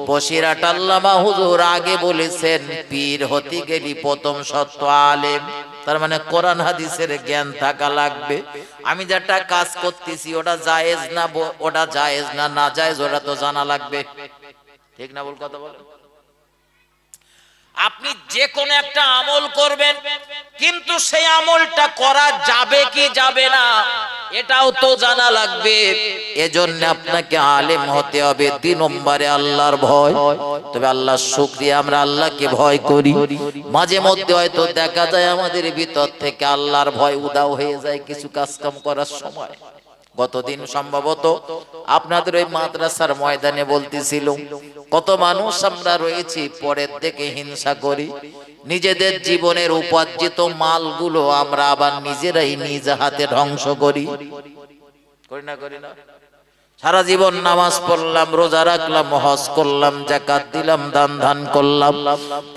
বসিরহাট আল্লামা হুজুর আগে বলেছেন পীর হতে গেলি প্রথম শর্ত আলেম, তার মানে কোরআন হাদিসের জ্ঞান থাকা লাগবে। আমি যেটা কাজ করতেছি ওটা জায়েজ না, ওটা জায়েজ না, না জায়েজ ওটা তো জানা লাগবে, ঠিক না? বল কথা বলেন। আপনি যে কোনো একটা আমল করবেন কিন্তু সেই আমলটা করা যাবে কি যাবে না এটাও তো জানা লাগবে। এজন্য আপনাকে আলেম হতে হবে। 2 নম্বরে আল্লাহর ভয়। তবে আল্লাহর শুকরিয়া আমরা আল্লাহকে ভয় করি। মাঝে মধ্যে হয়তো দেখা যায় আমাদের ভিতর থেকে আল্লাহর ভয় উধাও হয়ে যায় কিছু কাজকাম করার সময়। গতদিন সম্ভবত আপনাদের ওই মাদ্রাসার ময়দানে বলতেছিল কত মানুষ আমরা রয়েছি পরের দিকে হিংসা করি, নিজেদের জীবনের উপার্জিত মালগুলো আমরা আবার নিজেরাই নিজ হাতে ধ্বংস করি। করি না? করি না? সারা জীবন নামাজ পড়লাম, রোজা রাখলাম, হজ করলাম, যাকাত দিলাম, দান ধান করলাম,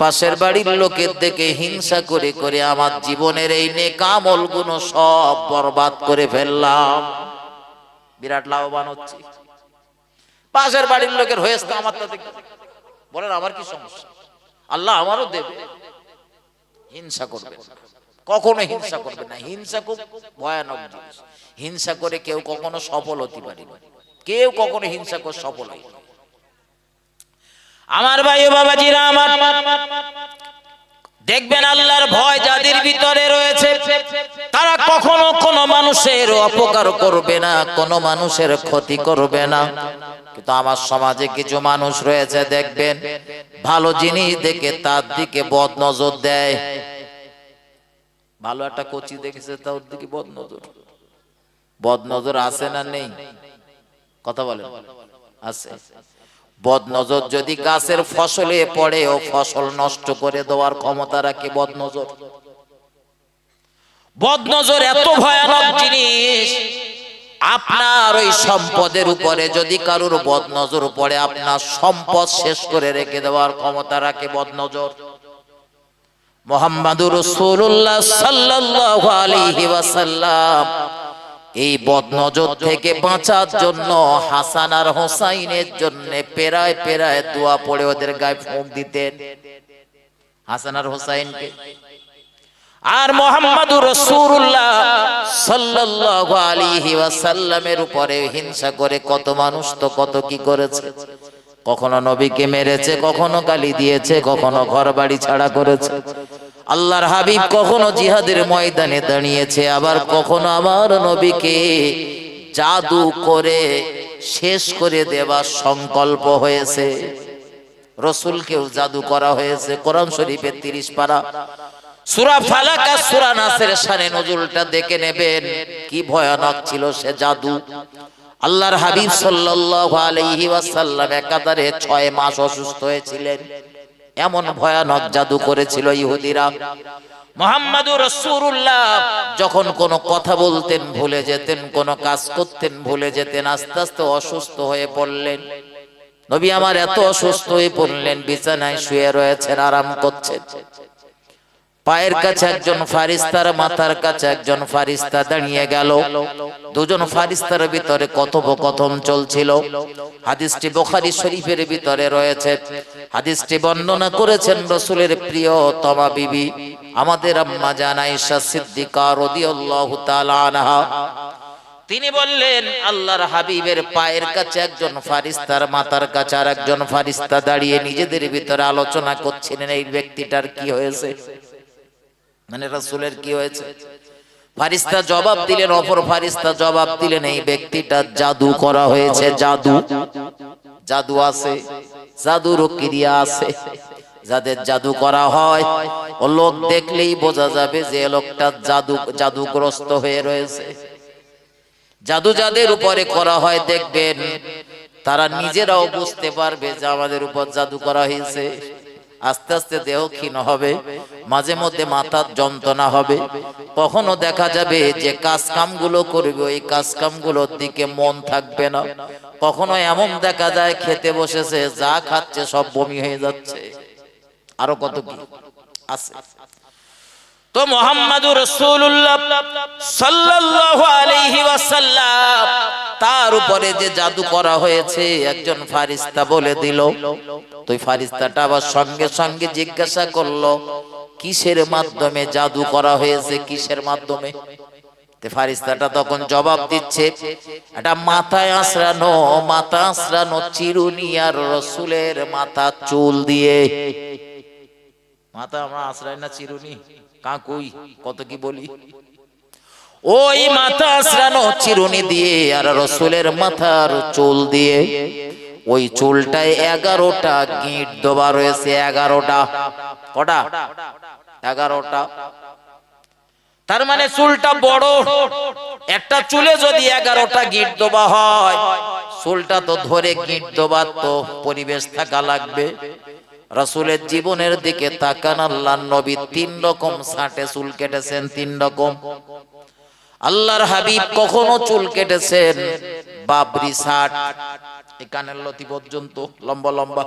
পাশের বাড়ির লোকের দিকে হিংসা করে করে আমার জীবনের এই নেক আমলগুলো সব বরবাদ করে ফেললাম। বিরাট লাভবান হচ্ছে, পাশের বাড়ির লোকের হয়েছে আমার তাতে বলেন আমার কি সমস্যা? আল্লাহ আমারও দেবে। হিংসা করবে না, কখনো হিংসা করবে না। হিংসা খুব ভয়ানক জিনিস। হিংসা করে কেউ কখনো সফল হতে পারে না, কেউ কখনো হিংসা করে সফল হয় না। আমার ভাই ও বাবাজিরা আমার, দেখবেন আল্লাহর ভয় যাদের ভিতরে রয়েছে তারা কখনো কোনো মানুষের অপকার করবে না, কোনো মানুষের ক্ষতি করবে না। কিন্তু আমার সমাজে কিছু মানুষ রয়েছে দেখবেন ভালো জিনিস দেখে তার দিকে বদনজর দেয়। ভালো একটা কচি দেখেছে তার দিকে বদনজর। বদনজর আছে না নেই? কথা বলেন, আছে। বদনজর যদি গাছের ফসলে পড়ে ও ফসল নষ্ট করে দেওয়ার ক্ষমতা রাখে বদনজর। বদনজর এত ভয়ানক জিনিস, আপনার ওই সম্পদের উপরে যদি কারোর বদনজর পড়ে আপনার সম্পদ শেষ করে রেখে দেওয়ার ক্ষমতা রাখে বদনজর। মুহাম্মাদুর রাসূলুল্লাহ সাল্লাল্লাহু আলাইহি ওয়াসাল্লাম এই বদনজর থেকে বাঁচার জন্য হাসান আর হোসাইনের জন্য পেরায় পেরায় দোয়া পড়ে ওদের গায়ে ফুঁক দিতেন, হাসান আর হোসাইনকে। আর মুহাম্মাদুর রাসূলুল্লাহ সাল্লাল্লাহু আলাইহি ওয়াসাল্লামের উপরে হিংসা করে কত মানুষ তো কত কি করেছে। কখনো নবীকে মেরেছে, কখনো গালি দিয়েছে, কখনো ঘরবাড়ি ছাড়া করেছে। আল্লাহর হাবিব কখনো জিহাদের ময়দানে দাঁড়িয়েছে, আবার কখনো আমার নবীকে জাদু করে শেষ করে দেবার সংকল্প হয়েছে। রাসূলকেও জাদু করা হয়েছে। কোরআন শরীফের 30 পারা সূরা ফালাক আর সূরা নাসের শানে নজুলটা দেখে নেবেন, কি ভয়ানক ছিল সে জাদু। আল্লাহর হাবিব সাল্লাল্লাহু আলাইহি ওয়াসাল্লাম একাধারে 6 মাস অসুস্থ হয়েছিলেন। এমন ভয়ানক জাদু করেছিল ইহুদিরা। মুহাম্মাদুর রাসূলুল্লাহ যখন কোনো কথা বলতেন ভুলে যেতেন, কোনো কাজ করতেন ভুলে যেতেন, আস্তে আস্তে অসুস্থ হয়ে পড়লেন। নবী আমার এত অসুস্থ হয়ে পড়লেন, বিছানায় শুয়ে রয়েছেন, আরাম করছেন। পায়ের কাছে একজন ফারিস্তার, মাথার কাছে একজন ফারিস্তা দাঁড়িয়ে গেল। দুজন ফারিস্তার ভিতরে কথোপকথন চলছিল। হাদিসটি বুখারী শরীফের ভিতরে রয়েছে। হাদিসটি বর্ণনা করেছেন রাসূলের প্রিয়তমা বিবি আমাদের আম্মা জান আয়েশা সিদ্দিকা রাদিয়াল্লাহু তাআলা আনহা। তিনি বললেন আল্লাহর হাবিবের পায়ের কাছে একজন ফারিস্তার, মাথার কাছে আর একজন ফারিস্তা দাঁড়িয়ে নিজেদের ভিতরে আলোচনা করছিলেন এই ব্যক্তিটার কি হয়েছে, মানে রাসূলের কি হয়েছে। ফারিস্তা জবাব দিলেন, অপর ফারিস্তা জবাব দিলেন এই ব্যক্তিটা জাদু করা হয়েছে। জাদু, জাদু আছে, জাদুর ক্রিয়া আছে। যাদের জাদু করা হয় ও লোক দেখলেই বোঝা যাবে যে লোকটা জাদুগ্রস্ত হয়ে রয়েছে। জাদু যাদের উপরে করা হয় দেখবেন তারা নিজেরাও বুঝতে পারবে যে আমাদের উপর জাদু করা হয়েছে। আস্তে আস্তে দেহ ক্ষীণ হবে, মাঝে মধ্যে মাথার যন্ত্রণা হবে, কখনো দেখা যাবে যে কাজ কামগুলো করবে ওই কাজ কামগুলোর দিকে মন থাকবে না, কখনো এমন দেখা যায় খেতে বসেছে যা খাচ্ছে সব বমি হয়ে যাচ্ছে, আরো কত কি আছে। তো মুহাম্মাদুর রাসূলুল্লাহ সাল্লাল্লাহু আলাইহি ওয়াসাল্লাম তার উপরে যে জাদু করা হয়েছে একজন ফারিস্তা বলে দিল। তো ফারিস্তাটা আবার সঙ্গে সঙ্গে জিজ্ঞাসা করলো কিসের মাধ্যমে জাদু করা হয়েছে, কিসের মাধ্যমে? তে ফারিস্তাটা তখন জবাব দিচ্ছে এটা মাথায় আঁচড়ানো চিরুনি আর রাসূলের মাথা চুল দিয়ে। মাথা আমরা আঁচড়াই না চিরুনি, কাকুই কত কি বলি, ওই মাথা আঁচড়ানো চিরুনি দিয়ে আর রাসূলের মাথার চুল দিয়ে। ওই চুলটায় 11টা গিঁট দেওয়া রয়েছে। 11টা কটা? 11টা। তার মানে চুলটা বড়। একটা চুলে যদি 11টা গিঁট দেওয়া হয়, চুলটা তো ধরে গিঁট দেওয়ার তো পরিবেশ থাকা লাগবে। রাসূলের জীবনের দিকে তাকান, আল্লাহর নবী 3 রকম ছাঁটে চুল কেটেছেন। 3 রকম। আল্লাহর হাবিব কখনো চুল কেটেছেন বাবরি ছাট, এই কানের লতি পর্যন্ত লম্বা লম্বা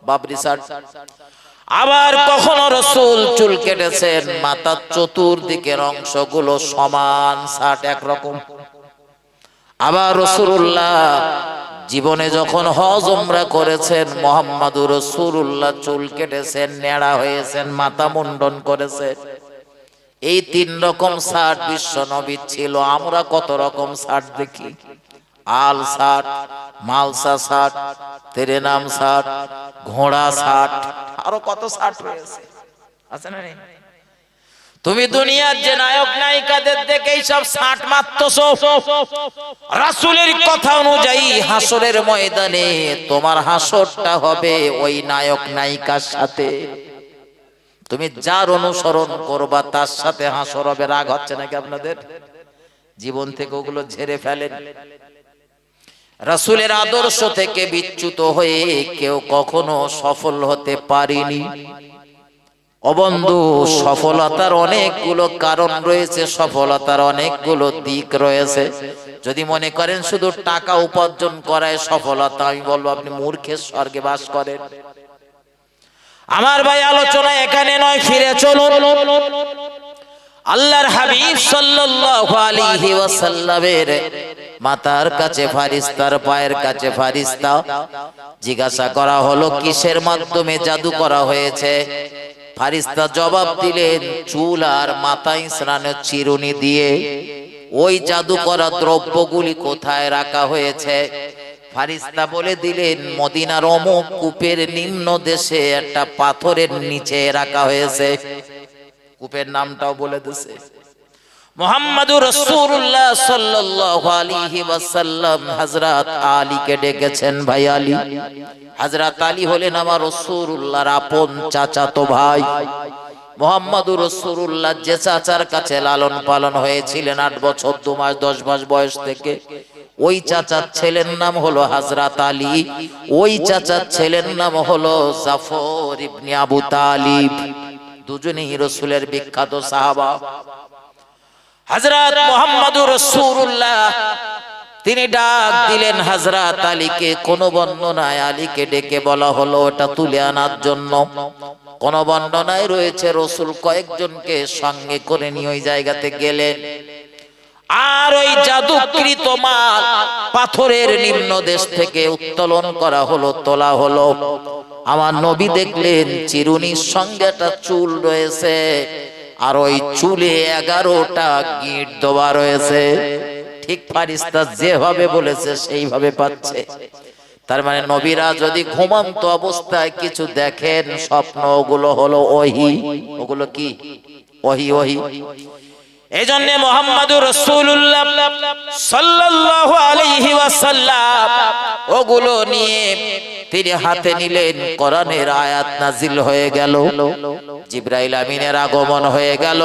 বাবরি ছাট। আবার কখনো রাসূল চুল কেটেছেন মাথার চতুর্দিকের অংশগুলো সমান ছাট একরকম। আবার রাসূলুল্লাহ জীবনে যখন হজ উমরা করেছেন মুহাম্মাদুর রাসূলুল্লাহ চুল কেটেছেন, নেড়া হয়েছেন, মাথা মুন্ডন করেছেন। এই 3 রকম ছাট বিশ্ব নবীর ছিল। আমরা কত রকম ছাট দেখি, আল ছাট, মালসা ছাট, তেরে নাম ছাট, ঘোড়া ছাট, আরো কত ছাট রয়েছে, আছে না নেই? তুমি দুনিয়ার যে নায়ক নায়িকাদের দেখেই সব ছাট মারতেছো। রাসূলের কথা অনুযায়ী হাসরের ময়দানে তোমার হাসরটা হবে ওই নায়ক নায়িকার সাথে। তুমি যার অনুসরণ করবা তার সাথে হাসর হবে। রাগ হচ্ছে নাকি আপনাদের? জীবন থেকে ওগুলো ঝেড়ে ফেলেন। রাসূলের আদর্শ থেকে বিচ্যুত হয়ে কেউ কখনো সফল হতে পারেনি। ও বন্ধু, সফলতার অনেকগুলো কারণ রয়েছে, সফলতার অনেকগুলো দিক রয়েছে। যদি মনে করেন শুধু টাকা উপার্জন করায় সফলতা, আমি বলবো আপনি মূর্খের স্বর্গে বাস করেন। আমার ভাই, আলোচনা এখানে নয়, ফিরে চলুন আল্লাহর হাবিব সাল্লাল্লাহু আলাইহি ওয়াসাল্লামের মাথার কাছে ফারিস্তার পায়ের কাছে ফারিস্তা। জিজ্ঞাসা করা হলো কিসের মাধ্যমে জাদু করা হয়েছে? ফারিস্তা জবাব দিলেন চুল আর মাথায় আঁচড়ানো চিরুনি দিয়ে। ওই জাদু করা দ্রব্যগুলি কোথায় রাখা হয়েছে? ফারিস্তা বলে দিলেন মদিনার অমুক কূপের নিম্ন দেশে একটা পাথরের নিচে রাখা হয়েছে। কূপের নামটাও বলে দিয়েছে। মুহাম্মাদুর রাসূলুল্লাহ সাল্লাল্লাহু আলাইহি ওয়াসাল্লাম হযরত আলীকে ডেকেছেন, ভাই আলী। হযরত আলী হলেন আমার রাসূলুল্লাহর আপন চাচাতো ভাই। মুহাম্মাদুর রাসূলুল্লাহ যে চাচার কাছে লালন পালন হয়েছিলেন 8 বছর 2 মাস 10 মাস বয়স থেকে, ওই চাচার ছেলের নাম হলো হযরত আলী। ওই চাচার ছেলের নাম হলো জাফর ইবনে আবু তালিব। দুজনেই রাসূলের বিখ্যাত সাহাবা। হযরত মুহাম্মাদুর রাসূলুল্লাহ তিনি ডাক দিলেন হযরত আলীকে। কোন বর্ণনায় আলীকে ডেকে বলা হলো ওটা তুলে আনার জন্য, কোন বর্ণনায় রয়েছে রাসূল কয়েকজনকে সঙ্গে করে নিয়ে ওই জায়গাতে গেলেন। আর ওই জাদুকৃত মাল পাথরের নিম্ন দেশ থেকে উত্তোলন করা হলো, তোলা হলো। আমার নবী দেখলেন চিরুনির সঙ্গে একটা চুল রয়েছে, আর ওই চুলে 11টা গিঁট দেওয়া রয়েছে। ঠিক ফারিস্তা যেভাবে বলেছে সেইভাবে পাচ্ছে। তার মানে নবীরা যদি ঘুমন্ত অবস্থায় কিছু দেখেন স্বপ্ন, ওগুলো হলো ওহী। ওগুলো কি? ওহী। ওহী। এজন্য মুহাম্মাদুর রাসূলুল্লাহ সাল্লাল্লাহু আলাইহি ওয়াসাল্লাম ওগুলো নিয়ে তিনি হাতে নিলেন, কোরআনের আয়াত নাজিল হয়ে গেল। জিবরাইল আমিনের আগমন হয়ে গেল।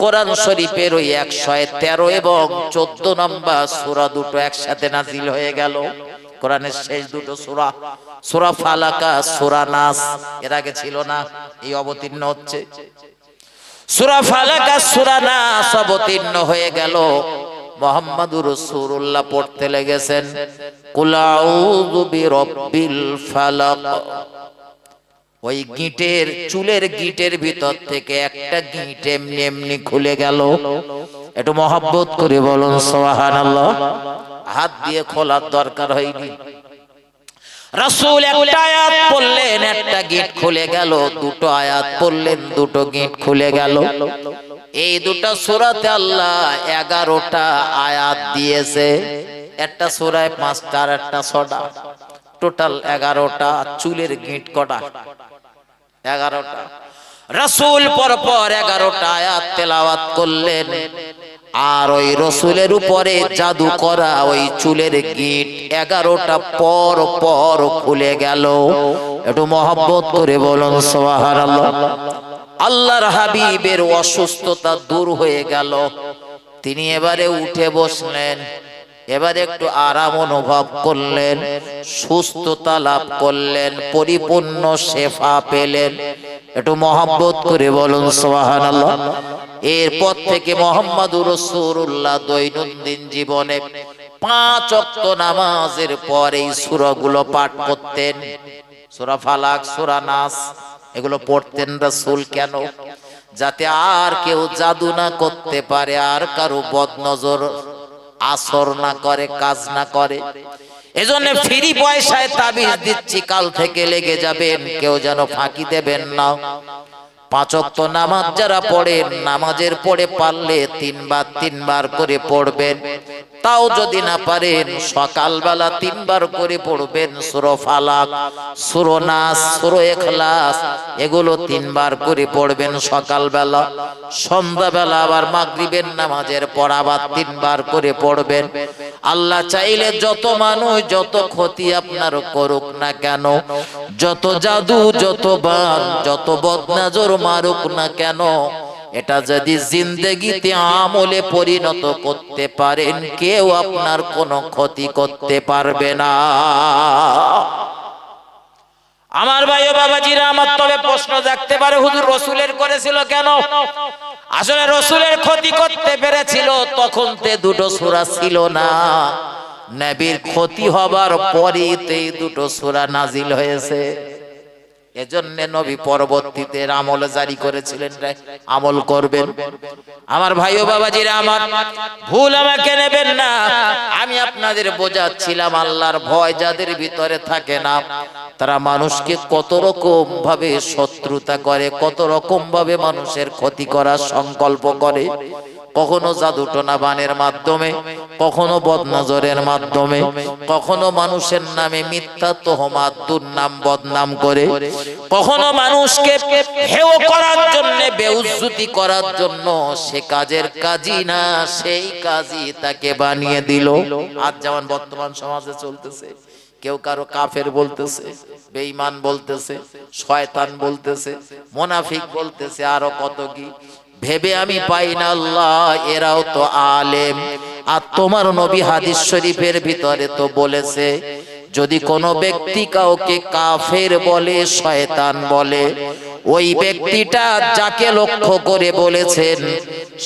কোরআন শরীফের ওই 113 এবং 14 নম্বর সূরা দুটো একসাথে নাজিল হয়ে গেল। কোরআনের শেষ দুটো সূরা, সূরা ফালাক, সূরা নাস, এর আগে ছিল না, এই অবতীর্ণ হচ্ছে। সূরা ফালাক আর সূরা নাস অবতীর্ণ হয়ে গেল। মুহাম্মদুর রাসূলুল্লাহ পড়তে লেগেছেন, কুল আউযু বিরাব্বিল ফালাক। ওই গিঁটের, চুলের গিঁটের ভিতর থেকে একটা গিঁট এমনি এমনি খুলে গেল। একটু মহব্বত করে বলুন সুবহানাল্লাহ। হাত দিয়ে খোলার দরকার হয়নি। রাসূল একটা আয়াত পড়লেন, একটা গিঁট খুলে গেল। দুটো আয়াত পড়লেন, দুটো গিঁট খুলে গেল। এই দুটো সূরাতে আল্লাহ 11টা আয়াত দিয়েছে। একটা সূরায় 5টা আর একটা 6টা, টোটাল 11টা। চুলের গিঁট কটা? 11টা। রাসূল পরপর 11টা আয়াত তেলাওয়াত করলেন। আর ওই রাসূলের উপরে জাদু করা ওই চুলের গিঁট 11টা পর পর খুলে গেল। একটু মহব্বত করে বলুন সুবহানাল্লাহ। আল্লাহর হাবিবের অসুস্থতা দূর হয়ে গেল। তিনি এবারে উঠে বসলেন, এবারে একটু আরাম অনুভব করলেন, সুস্থতা লাভ করলেন, পরিপূর্ণ শেফা পেলেন। একটু মহব্বত করে বলুন সুবহানাল্লাহ। এরপর থেকে মুহাম্মদুর রাসূলুল্লাহ দৈনন্দিন জীবনে 5 ওয়াক্ত নামাজের পর এই সূরাগুলো পাঠ করতেন। সূরা ফালাক, সূরা নাস, এগুলো পড়তেন রাসূল। কেন? যাতে আর কেউ জাদু না করতে পারে, আর কারো বদনজর আসর না করে, কাজ না করে। এজন্য ফ্রি পয়সায় তাবিজ দিচ্ছি, কাল থেকে লেগে যাবেন, কেউ যেন ফাঁকি দেবেন না। 5 ওয়াক্ত নামাজ যারা পড়েন, নামাজের পড়ে পারলে 3 বার করে পড়বেন। তাও যদি না পারেন, সকালবেলা 3 বার করে পড়বেন সূরা ফালাক, সূরা নাস, সূরা ইখলাস, এগুলো 3 বার করে পড়বেন সকালবেলা। সন্ধ্যাবেলা আবার মাগরিবের নামাজের পর আবার 3 বার করে পড়বেন। আল্লাহ চাইলে যত মানুষ যত ক্ষতি আপনার করুক না কেন, যত জাদু, যত বান, যত বদনজর মারুক না কেন, এটা যদি জিন্দেগিতে আমলে পরিণত করতে পারেন, কেউ আপনার কোনো ক্ষতি করতে পারবে না। আমার ভাই ও বাবাজিরা আমার, তবে প্রশ্ন জাগতে পারে, হুজুর রাসূলের করেছিল কেন? আসলে রাসূলের ক্ষতি করতে পেরেছিল, তখন তে দুটো সূরা ছিল না। নবীর ক্ষতি হবার পরেই এই দুটো সূরা নাজিল হয়েছে। এজন্য নবী পরবর্তীতে আমল জারি করেছিলেন, আমল করবেন। আমার ভাই ও বাবাজিরা আমার, ভুল আমাকে নেবেন না। আমি আপনাদের বোঝাচ্ছিলাম, আল্লাহর ভয় যাদের ভিতরে থাকে না, তারা মানুষকে কত রকম ভাবে শত্রুতা করে, কত রকম ভাবে মানুষের ক্ষতি করার সংকল্প করে। কখনো জাদু টোনা বানের মাধ্যমে, কখনো বদনজরের মাধ্যমে, কখনো মানুষের নামে মিথ্যা তোহমাত, দুর্নাম বদনাম করে, কখনো মানুষকে হেয় করার জন্য, বেউজ্জতি করার জন্য। সে কাজের কাজই না, সেই কাজই তাকে বানিয়ে দিল। আজ যেমন বর্তমান সমাজে চলতেছে, কেউ কারো কাফের বলতেছে, বেঈমান বলতেছে, শয়তান বলতেছে, মুনাফিক বলতেছে, আরো কত কি। ভেবে আমি পাই না, আল্লাহ এরাও তো আলেম। আর তোমার নবী হাদিস শরীফের ভিতরে তো বলেছে, যদি কোনো ব্যক্তি কাউকে কাফের বলে, শয়তান বলে, ওই ব্যক্তিটা যাকে লক্ষ্য করে বলেছেন,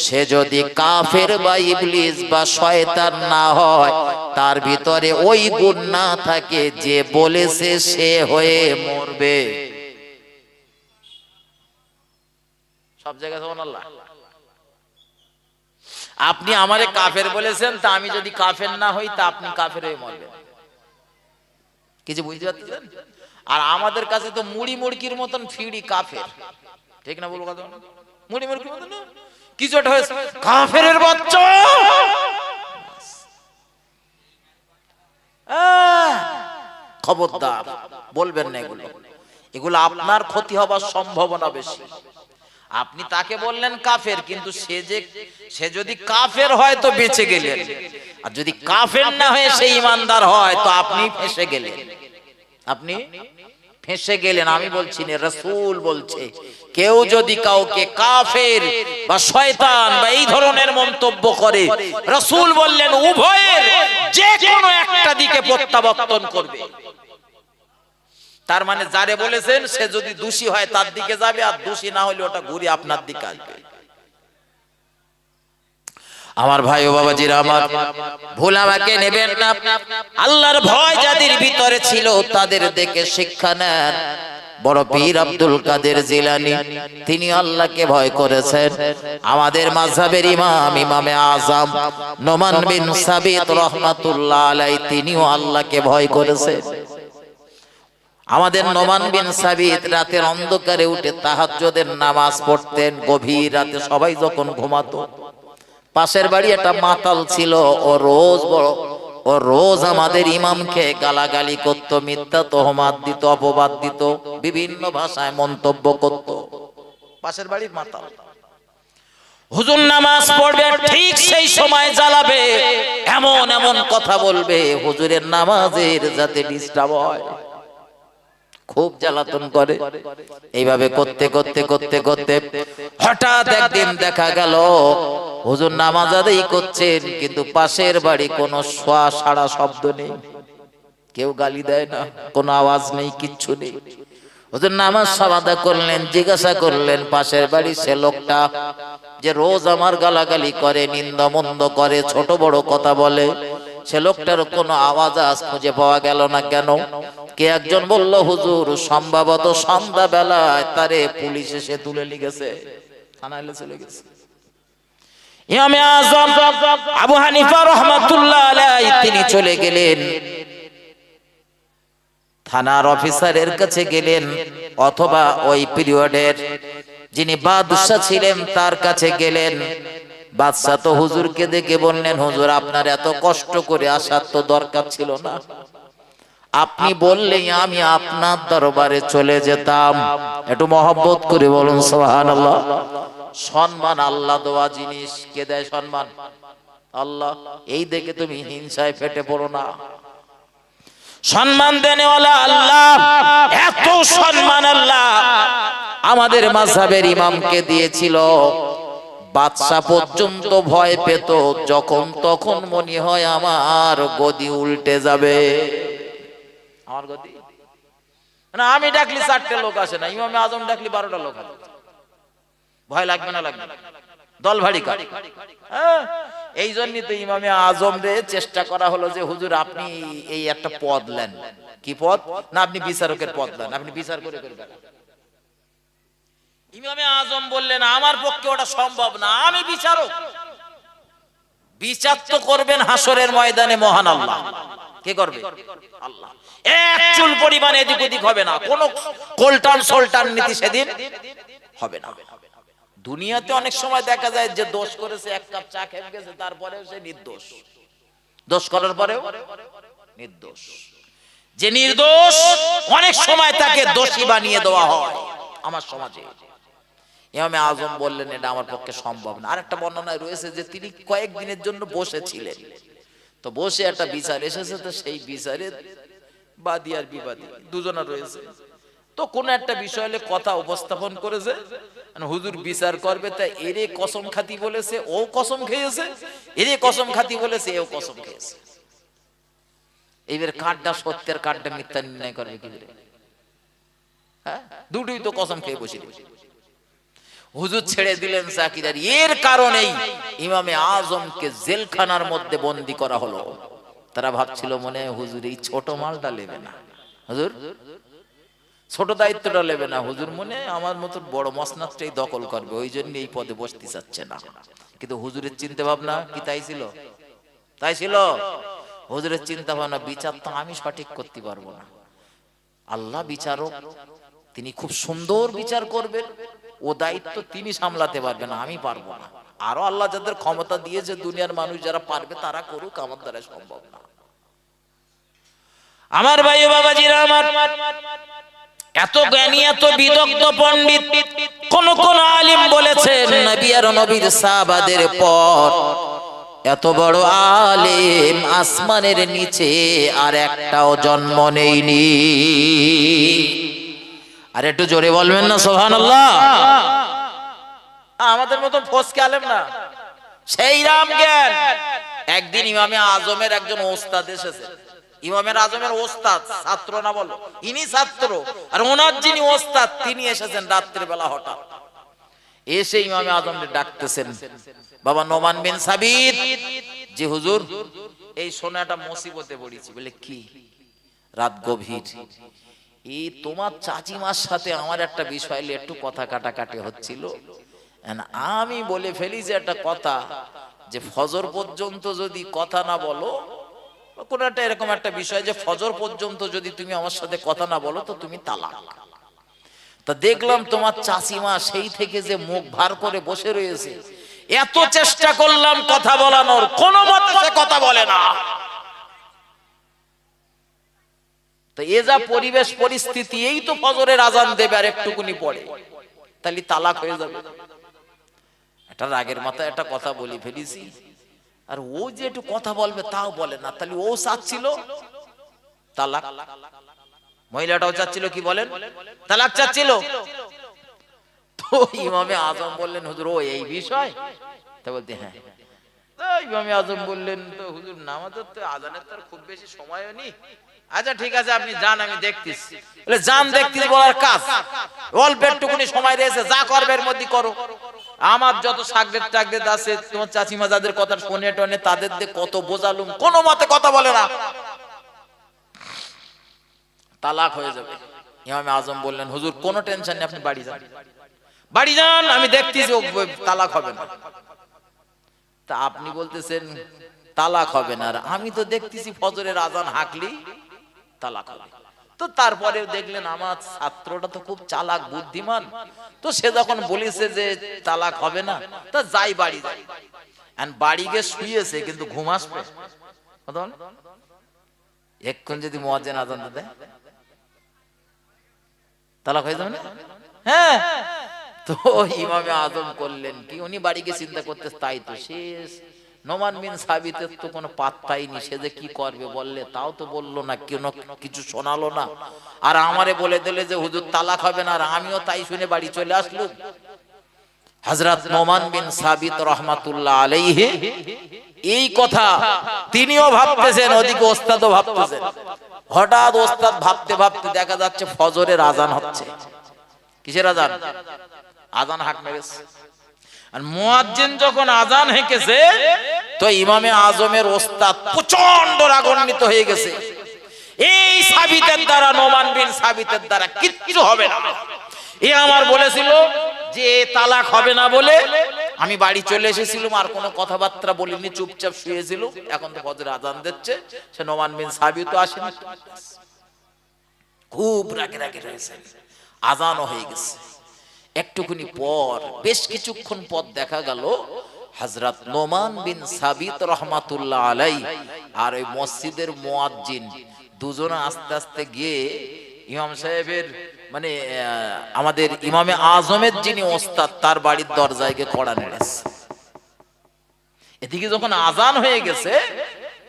সে যদি কাফের বা ইবলিস বা শয়তান না হয়, তার ভিতরে ওই গুণ না থাকে, যে বলেছে সে হয়ে মরবে। সব জায়গায় সুবহানাল্লাহ। আপনি আমারে কাফের বলেছেন, তা আমি যদি কাফের না হই, তা আপনি কাফের হয়ে মরবেন। কিছু বুঝতে পারছেন? আর আমাদের কাছে তো মুড়ি মুড়কির মতন ফিড়ি কাফের, ঠিক না? বলবো কথা, মুড়ি মুড়কির মতন কিছু একটা হয়েছে, কাফেরের বাচ্চা। খবরদার বলবেন না এগুলো, এগুলো আপনার ক্ষতি হবার সম্ভাবনা বেশি। আপনি তাকে বললেন কাফের, কিন্তু সে যদি কাফের হয় তো বেঁচে গেলেন, আর যদি কাফের না হয়ে সে ঈমানদার হয় তো আপনি ফেঁসে গেলেন। আপনি ফেঁসে গেলেন। আমি বলছি না, রাসূল বলছে কেউ যদি কাউকে কাফের বা শয়তান বা এই ধরনের মন্তব্য করে, রাসূল বললেন উভয়ের যে কোনো একটা দিকে প্রত্যাবর্তন করবে। তার মানে যারে বলেছেন সে যদি দোষী হয় তার দিকে যাবে, আর দোষী না হলে ওটা ঘুরে আপনার দিকে আসবে। আমার ভাই ও বাবাজিরা আমার, ভুল আমাকে নেবেন না। আল্লাহর ভয় যাদের ভিতরে ছিল তাদের দেখে শিক্ষা নেন। বড় পীর আব্দুল কাদের জিলানী তিনি আল্লাহকে ভয় করেছেন। আমাদের মাযহাবের ইমাম, ইমামে আযম নোমান বিন সাবিত রাহমাতুল্লাহ আলাইহি তিনিও আল্লাহকে ভয় করেছেন। আমাদের নোমান বিন সাবিত রাতের অন্ধকারে উঠে তাহাজ্জুদের নামাজ পড়তেন। গভীর রাতে সবাই যখন ঘুমাতো, পাশের বাড়ি একটা মাতাল ছিল, ও রোজ আমাদের ইমামকে গালাগালি করত, মিথ্যা তহমাত দিত, অপবাদ দিত, বিভিন্ন ভাষায় মন্তব্য করত। পাশের বাড়ির মাতাল। হুজুর নামাজ পড়বে, ঠিক সেই সময় জ্বালাবে, এমন এমন কথা বলবে হুজুরের নামাজের যাতে ডিস্টার্ব হয়। খুব জ্বালাতন করে। এইভাবে করতে করতে করতে করতে হঠাৎ একদিন দেখা গেল হুজুর নামাজ আদায় করছেন, কিন্তু পাশের বাড়ি কোনো সাড়া শব্দ নেই, কেউ গালি দেয় না, কোনো আওয়াজ নেই, কিচ্ছু নেই। হুজুর নামাজ সব আদায় করলেন, জিজ্ঞাসা করলেন পাশের বাড়ি সে লোকটা যে রোজ আমার গালাগালি করে, নিন্দা মন্দ করে, ছোট বড় কথা বলে, সে লোকটার কোনো আওয়াজ আজ খুঁজে পাওয়া গেল না কেন? কে একজন বলল হুজুর সম্ভবত সন্ধ্যা বেলায় তারে পুলিশ এসে তুলে নিয়ে গেছে, থানায় চলে গেছে। ইমামে আযম আবু হানিফা রাহমাতুল্লাহ আলাইহি তিনি চলে গেলেন, থানার অফিসারের কাছে গেলেন, অথবা ওই পিরিয়ডের যিনি বাদশা ছিলেন তার কাছে গেলেন। বাদশা তো হুজুরকে দেখে বললেন, হুজুর আপনার এত কষ্ট করে আসার তো দরকার ছিল না, আপনি বললেই আমি আপনার দরবারে চলে যেতাম। একটু মহব্বত করে বলুন সুবহানাল্লাহ। সম্মান আল্লাহ দেওয়া জিনিস, কে দেয় সম্মান? আল্লাহ। এই দেখে তুমি হিংসায় ফেটে পড়ো না, সম্মান দেনেওয়ালা আল্লাহ। এত সম্মান আল্লাহ আমাদের মাযহাবের ইমামকে দিয়েছিল, বাদশা পর্যন্ত ভয় পেত, যখন তখন মনে হয় আমার গদি উল্টে যাবে। আমার গদি না, আমি ডাকলি 4টে লোক আসে না, ইমামে আযম ডাকলি 12টা লোক আসে। ভয় লাগবে না? লাগবে। দল ভারী কার? এই জন্যই তো ইমামে আযম রে চেষ্টা করা হলো যে হুজুর আপনি এই একটা পদ নেন। কি পদ? না আপনি বিচারকের পদ নেন, আপনি বিচার করে করবেন। ইমামে আযম বললেন আমার পক্ষে ওটা সম্ভব না, আমি বিচারক। বিচার তো করবেন হাসরের ময়দানে মহান আল্লাহ। কে করবে? আল্লাহ। এক চুল পরিমাণ এদিক ওদিক হবে না, কোন কোল্টান সোল্টান নীতি সেদিন হবে না। দুনিয়াতে অনেক সময় দেখা যায় যে দোষ করেছে, এক কাপ চা খেয়ে গেছে, তারপরেও সে নির্দোষ, দোষ করার পরেও নির্দোষ। যে নির্দোষ অনেক সময় তাকে দোষী বানিয়ে দেওয়া হয় আমার সমাজে। ইমামে আযম বললেন এটা আমার পক্ষে সম্ভব না। আরেকটা বর্ণনায় রয়েছে যে তিনি কয়েকদিনের জন্য বসেছিলেন, তো বসে একটা বিচার এসেছে, তো সেই বিচারে বাদী আর বিবাদী দুজনা রয়েছে, তো কোন একটা বিষয়ে কথা উপস্থাপন করেছে, হুজুর বিচার করবে, তাই এরে কসম খাতি বলেছে, ও কসম খেয়েছে, এরে কসম খাতি বলেছে, এও কসম খেয়েছে। এইবার কাঠটা সত্যের, কাঠটা মিথ্যা নির্ণয় করবে কি করে? হ্যাঁ, দুটোই তো কসম খেয়ে বসে। হুজুর ছেড়ে দিলেন চাকরিদারি। এর কারণেই ইমামে আযমকে জেলখানার মধ্যে বন্দী করা হলো। তারা ভাবছিল মনে হয় হুজুর এই ছোট মালটা নেবে না, হুজুর ছোট দায়িত্বটা নেবে না, হুজুর মনে আমার মতো বড় মসনদটাই দখল করবে, ওই জন্য এই পদে বসতে চাচ্ছে না। কিন্তু হুজুরের চিন্তা ভাবনা কি তাই ছিল? তাই ছিল? হুজুরের চিন্তা ভাবনা, বিচার তো আমি সঠিক করতে পারবো না, আল্লাহ বিচারক, তিনি খুব সুন্দর বিচার করবেন, ও দায়িত্ব তিনি সামলাতে পারবেন, আমি পারবো না। আরো আল্লাহ যাদের ক্ষমতা দিয়েছে দুনিয়ার মানুষ যারা পারবে তারা করুক, আমার দ্বারা সম্ভব না। আমার ভাই ও বাবাজিরা আমার, এত জ্ঞানী এত বিদগ্ধ পণ্ডিত কোন কোন আলিম বলেছেন নবী আর নবীর সাহাবাদের পর এত বড় আলেম আসমানের নিচে আর একটাও জন্ম নেয়নি। আর একটু জোরে বলবেন না সুবহানাল্লাহ। আমাদের মতন ফসকে আলেম না, সেই রাম জ্ঞান। একদিন ইমামে আজমের একজন ওস্তাদ এসেছে। ইমামের আজমের ওস্তাদ, ছাত্র না বলো, ইনি ছাত্র, আর ওনার যিনি ওস্তাদ তিনি এসেছেন রাত্রির বেলা হঠাৎ। এসে ইমামে আজমকে ডাকতেছেন, বাবা নোমান বিন সাবিত। জি হুজুর, এই সোনাটা মুসিবতে পড়েছি। বলে কি? রাত গভীর, এই তোমার চাচিমার সাথে আমার একটা বিষয় নিয়ে একটু কথা কাটাকাটি হচ্ছিল। আমি বলে ফেলি যে একটা কথা, যে ফজর পর্যন্ত যদি কথা না বলো, কোন একটা এরকম একটা বিষয়, যে ফজর পর্যন্ত যদি তুমি আমার সাথে কথা না বলো তো তুমি তালাক। তা দেখলাম তোমার চাচিমা সেই থেকে যে মুখ ভার করে বসে রয়েছে, এত চেষ্টা করলাম কথা বলানোর, কোনো মতে সে কথা বলে না। তো এ যা পরিবেশ পরিস্থিতি, এই তো ফজরের আজান দেবে আর একটুকুনি পরে, তাহলে তালাক হয়ে যাবে। একটা রাগের মাথায় একটা কথা বলি ফেলিছি, আর ও যে একটু কথা বলবে তাও বলে না, তাহলে ও চাচ্ছিল তালাক, মহিলাটাও চাচ্ছিল কি বলেন, তালাক চাচ্ছিল। তো ইমামে আজম বললেন, হুজুর ও এই বিষয়? তা বলতে হ্যাঁ। ইমামে আজম বললেন, তো হুজুর নামাজের তো আজানের তো খুব বেশি সময়ও নেই, আচ্ছা ঠিক আছে আপনি যান, আমি দেখতেছি। বলে যান দেখতেছি বলার কাজ, অল্প একটুকুনি সময় রয়েছে, যা করবে এর মধ্যে করো। আমার যত সাগরেদ টাগরেদ আছে, তোমার চাচিমা যাদের কথা শুনে টনে, তাদের দিয়ে কত বোঝালুম, কোনো মতে কথা বলে না, তালাক হয়ে যাবে। ইমামে আজম বললেন, হুজুর কোনো টেনশন নেই, আপনি বাড়ি যান, বাড়ি যান, আমি দেখতেছি তালাক হবে না। তা আপনি বলতেছেন তালাক হবে না, আর আমি তো দেখতেছি ফজরের আজান হাঁকলি তালাক হবে। তো তারপরে দেখলেন আমার ছাত্রটা তো খুব চালাক বুদ্ধিমান, তো সে যখন বলেছে যে তালাক হবে না, তা যাই বাড়ি যাই। বাড়ি গিয়ে শুয়েছে, কিন্তু ঘুম আসবে এক্ষুন যদি মুয়াজ্জিন আজান দেয়, তালাক হয়ে যাবে না? হ্যাঁ। তো ইমামে আজম করলেন কি, উনি বাড়ি গিয়ে চিন্তা করতে, তাই তো শেষ, নোমান বিন সাবিতের তো কোনো পাত্তাই নি, সে যে কি করবে বললে তাও তো বললো না, কোনো কিছু শোনালো না, আর আমারে বলে দিলে যে হুজুর তালাক হবে না, আর আমিও তাই শুনে বাড়ি চলে আসলুম। হযরত নোমান বিন সাবিত রাহমাতুল্লাহ আলাইহি এই কথা তিনিও ভাবতেছেন, ওদিকে ওস্তাদও ভাবতেছেন। হঠাৎ ওস্তাদ ভাবতে ভাবতে দেখা যাচ্ছে ফজরের আজান হচ্ছে। কিসের আজান? আজান হাঁক মেরেছে। আর মুয়াজ্জিন যখন আজান হেঁকেছে, তো ইমামে আজমের ওস্তাদ প্রচন্ড রাগান্বিত হয়ে গেছে, এই সাবিতের দ্বারা, নোমান বিন সাবিতের দ্বারা কিচ্ছু হবে না। এ আমার বলেছিল যে তালাক হবে না বলে আমি বাড়ি চলে এসেছিলাম, আর কোনো কথাবার্তা বলিনি, চুপচাপ শুয়েছিল। এখন তো ফজরের আজান দিচ্ছে, সে নোমান বিন সাবিত আসেনি, খুব রাগে রাগে রয়েছে। আজানও হয়ে গেছে। একটুখানি পর, বেশ কিছুক্ষণ পর দেখা গেল হযরত নোমান বিন সাবিত রাহমাতুল্লাহ আলাইহি আর ওই মসজিদের মুয়াজ্জিন দুজনে আস্তে আস্তে গিয়ে ইমাম সাহেবের, মানে আমাদের ইমামে আজমের যিনি ওস্তাদ, তার বাড়ির দরজায় গিয়ে কড়া নেড়েছে। এদিকে যখন আজান হয়ে গেছে,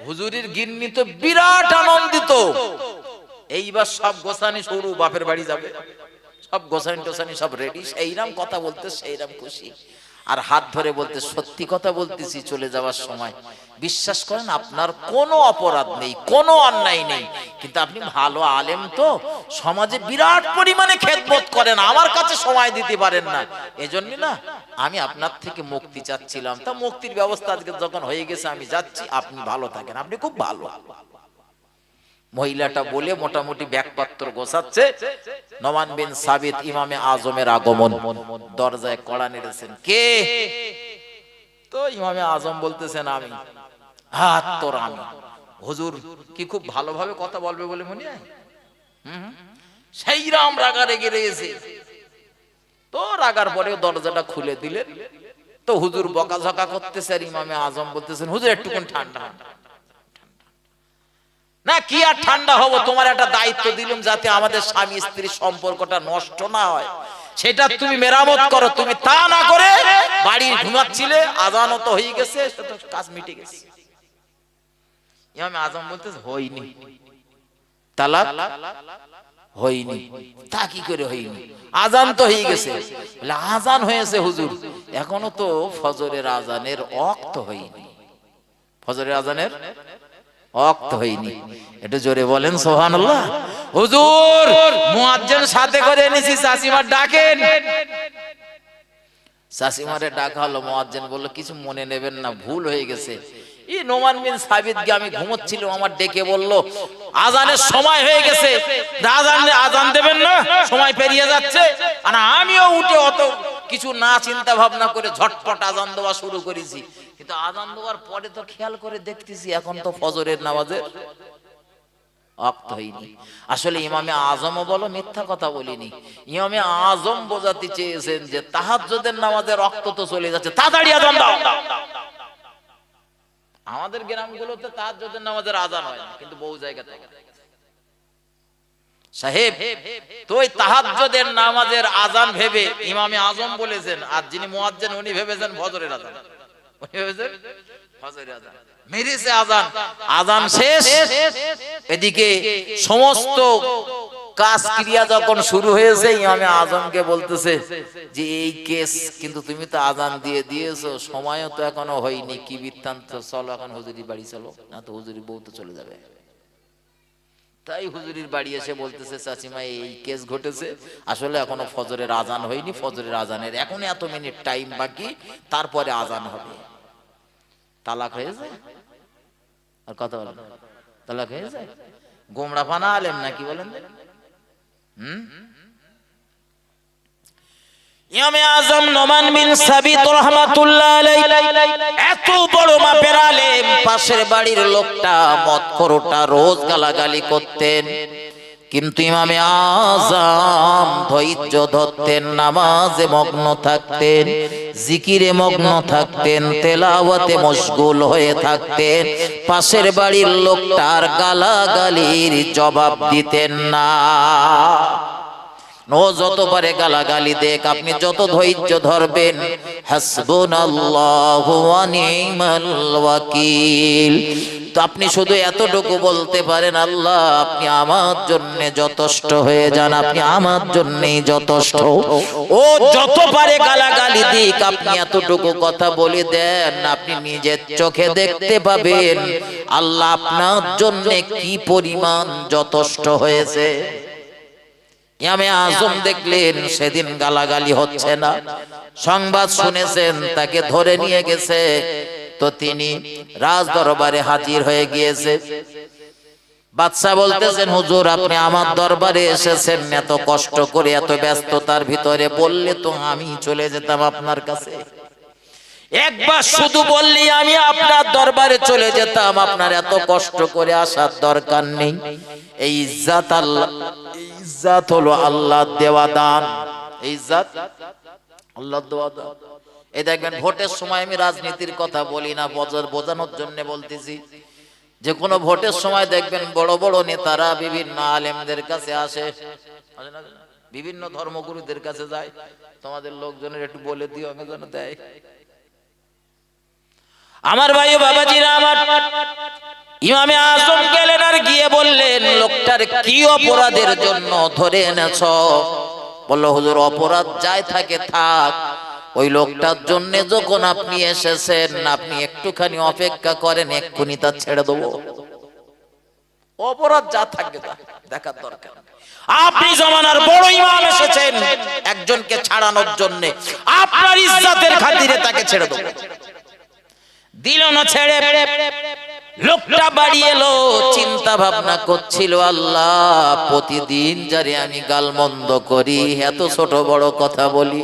হুজুরের গিন্নি তো বিরাট আনন্দিত, এইবার সব গোছানি শুরু, বাপের বাড়ি যাবে, সব গোছানি টোছানি সব রেডি, সেইরাম কথা বলতে সেইরাম খুশি, আর হাত ধরে বলতে, সত্যি কথা বলতেছি চলে যাওয়ার সময়, বিশ্বাস করেন আপনার কোনো অপরাধ নেই, কোনো অন্যায় নেই, কিন্তু আপনি ভালো আলেম, তো সমাজে বিরাট পরিমাণে খেদমত করেন, আমার কাছে সময় দিতে পারেন না, এজন্য না আমি আপনার থেকে মুক্তি চাচ্ছিলাম, তা মুক্তির ব্যবস্থা আজকে যখন হয়ে গেছে আমি যাচ্ছি, আপনি ভালো থাকেন, আপনি খুব ভালো। মহিলাটা বলে মোটামুটি ব্যাগপত্র গোছাচ্ছে, নোমান বিন সাবিত ইমামে আজমের আগমন, দরজায় কড়া নেড়েছেন। কে? তো ইমামে আজম বলতেছেন আমি। হাত তোর আমি। হুজুর কি খুব ভালোভাবে কথা বলবে বলে মনে হয়? সেই রাম রাগা রেগে রয়েছে। তো রাগার পরে দরজাটা খুলে দিলেন, তো হুজুর বকাঝকা করতেছে, আর ইমামে আজম বলতেছেন, হুজুর একটুকুন ঠান্ডা। না কি আর ঠান্ডা হব, তোমার একটা দায়িত্ব দিলাম যাতে আমাদের স্বামী স্ত্রীর সম্পর্কটা নষ্ট না হয়, সেটা তুমি মেরামত করো, তুমি তা না করে বাড়ি ঘুমাচ্ছিলে, আজানও তো হয়ে গেছে, কাজ মিটে গেছে। ইমামে আজম বলতেছে হয়নি, তালাক হয়নি। তা কি করে হয়নি? আজান তো হয়ে গেছে। বলে আজান হয়েছে হুজুর, এখনো তো ফজরের আজানের ওয়াক্ত হয়নি। ফজরের আজানের ওয়াক্ত হয়নি। একটু জোরে বলেন সুবহানাল্লাহ। হুজুর মুয়াজ্জিন সাথে করে এনেছি, চাচিমার ডাকেন। চাচিমারে ডাকা হলো, মুয়াজ্জিন বলল কিছু মনে নেবেন না, ভুল হয়ে গেছে। এই নোমান বিন সাবিত কে আমি ঘুমোচ্ছিলাম, আমার ডেকে বলল আজানের সময় হয়ে গেছে, আজান দেবেন না, সময় পেরিয়ে যাচ্ছে। আর আমিও উঠে অত কিছু না চিন্তা ভাবনা করে ঝটপট আজান দেওয়া শুরু করেছি। কিন্তু আজান দেওয়ার পরে তো খেয়াল করে দেখতেছি এখন তো ফজরের নামাজের ওয়াক্ত হয়নি। আসলে ইমামে আজমও বলো মিথ্যা কথা বলিনি। ইমামে আজম বোঝাতে চেয়েছেন যে তাহাজ্জুদের নামাজের ওয়াক্ত তো চলে যাচ্ছে, তাড়াতাড়ি আজান দাও। আমাদের গ্রামগুলোতে তাহাজ্জুদের নামাজের আজান হয় না, কিন্তু বহু জায়গাতে সাহেব তো ওই তাহাজ্জুদের নামাজের আজান ভেবে ইমামে আজম বলেছেন, আর যিনি মুয়াজ্জিন উনি ভেবেছেন ফজরের আজান। উনি ভেবেছেন ফজরের আজান। মেরেছে আজান, আজান শেষ। এদিকে সমস্ত কাজ ক্রিয়া যখন শুরু হয়েছে, ইমামে আজমকে বলতেছে যে এই কেস কিন্তু তুমি তো আজান দিয়ে দিয়েছো, সময়ও তো এখনো হয়নি, কি বৃত্তান্ত, চলো এখন হুজুরি বাড়ি চলো, না তো হুজুরি বউ তো চলে যাবে। তাই হুজুরির বাড়ি এসে বলতেছে চাচিমা এই কেস ঘটেছে, আসলে এখনো ফজরের আজান হয়নি, ফজরের আজানের এখন এত মিনিট টাইম বাকি, তারপরে আজান হবে। তালাক হয়ে যায় আর কথা বলেন, তালাক হয়ে যায়। গোমড়া ফানা আলেম নাকি বলেন? ইমামে আজম নোমান বিন সাবিত রাহমাতুল্লাহ আলাইহি এত বড় মাপের আলেম, পাশের বাড়ির লোকটা মদখোরটা রোজ গালাগালি করতেন, কিন্তু ইমামে আজম ধৈর্য ধরতেন, নামাজে মগ্ন থাকতেন, জিকিরে মগ্ন থাকতেন, তেলাওয়াতে মশগুল হয়ে থাকতেন। পাশের বাড়ির লোকটার গালাগালির জবাব দিতেন না। ও যত পারে গালাগালি দেখ, আপনি যত ধৈর্য ধরবেন, হাসবুনাল্লাহু ওয়া নি'মাল ওয়াকিল, তো আপনি শুধু এতটুকু বলতে পারেন আল্লাহ আপনি আমার জন্য যথেষ্ট হয়ে যান, আপনি আমার জন্যই যথেষ্ট। ও যত পারে গালাগালি দিক, আপনি এতটুকু কথা বলে দেন, আপনি নিজের চোখে দেখতে পাবেন আল্লাহ আপনার জন্য কি পরিমাণ যথেষ্ট হয়েছে। ইমামে আজম দেখলেন সেদিন গালাগালি হচ্ছে না, সংবাদ শুনেছেন, তাকে ধরে নিয়ে গেছে। তো তিনি রাজ দরবারে হাজির হয়ে গিয়েছে। বাদশা বলতেছেন হুজুর আপনি আমার দরবারে এসেছেন, এত কষ্ট করে এত ব্যস্ততার ভিতরে, বললে তো আমি চলে যেতাম আপনার কাছে, একবার শুধু বললি আমি আপনার দরবারে চলে যেতাম, আপনার এত কষ্ট করে আসার দরকার নেই। এই ইজ্জত আল্লাহ, ইজ্জত হলো আল্লাহ দেওয়া দান, ইজ্জত আল্লাহ দেওয়া দান। এই দেখবেন ভোটের সময় আমি রাজনীতির কথা বলি না, বোঝানোর জন্য বলতেছি, যে কোনো ভোটের সময় দেখবেন বড় বড় নেতারা বিভিন্ন আলেমদের কাছে আসে, বিভিন্ন ধর্মগুরুদের কাছে যায়, তোমাদের লোকজনের একটু বলে দিও, আমি যেন দেয়। আমার ভাই বাবাজিরা আমার, ইমামে আজম গেলেন আর গিয়ে বললেন লোকটার কি অপরাধের জন্য ধরে এনেছ? বলল হুজুর অপরাধ যাই থাকে থাক, ওই লোকটার জন্য যখন আপনি এসেছেন আপনি একটুখানি অপেক্ষা করেন, এক্ষুনি তা ছেড়ে দেবো। অপরাধ যা থাকবে তা দেখার দরকার, আপনি জমানার বড় ইমাম এসেছেন একজনকে ছাড়ানোর জন্য, আপনার ইজ্জতের খাতিরে তাকে ছেড়ে দেবো। দিল না ছেড়ে, লোকটা বাড়ি এলো, চিন্তা ভাবনা করছিল আল্লাহ প্রতিদিন যারে আমি গালমন্দ করি, এত ছোট বড় কথা বলি,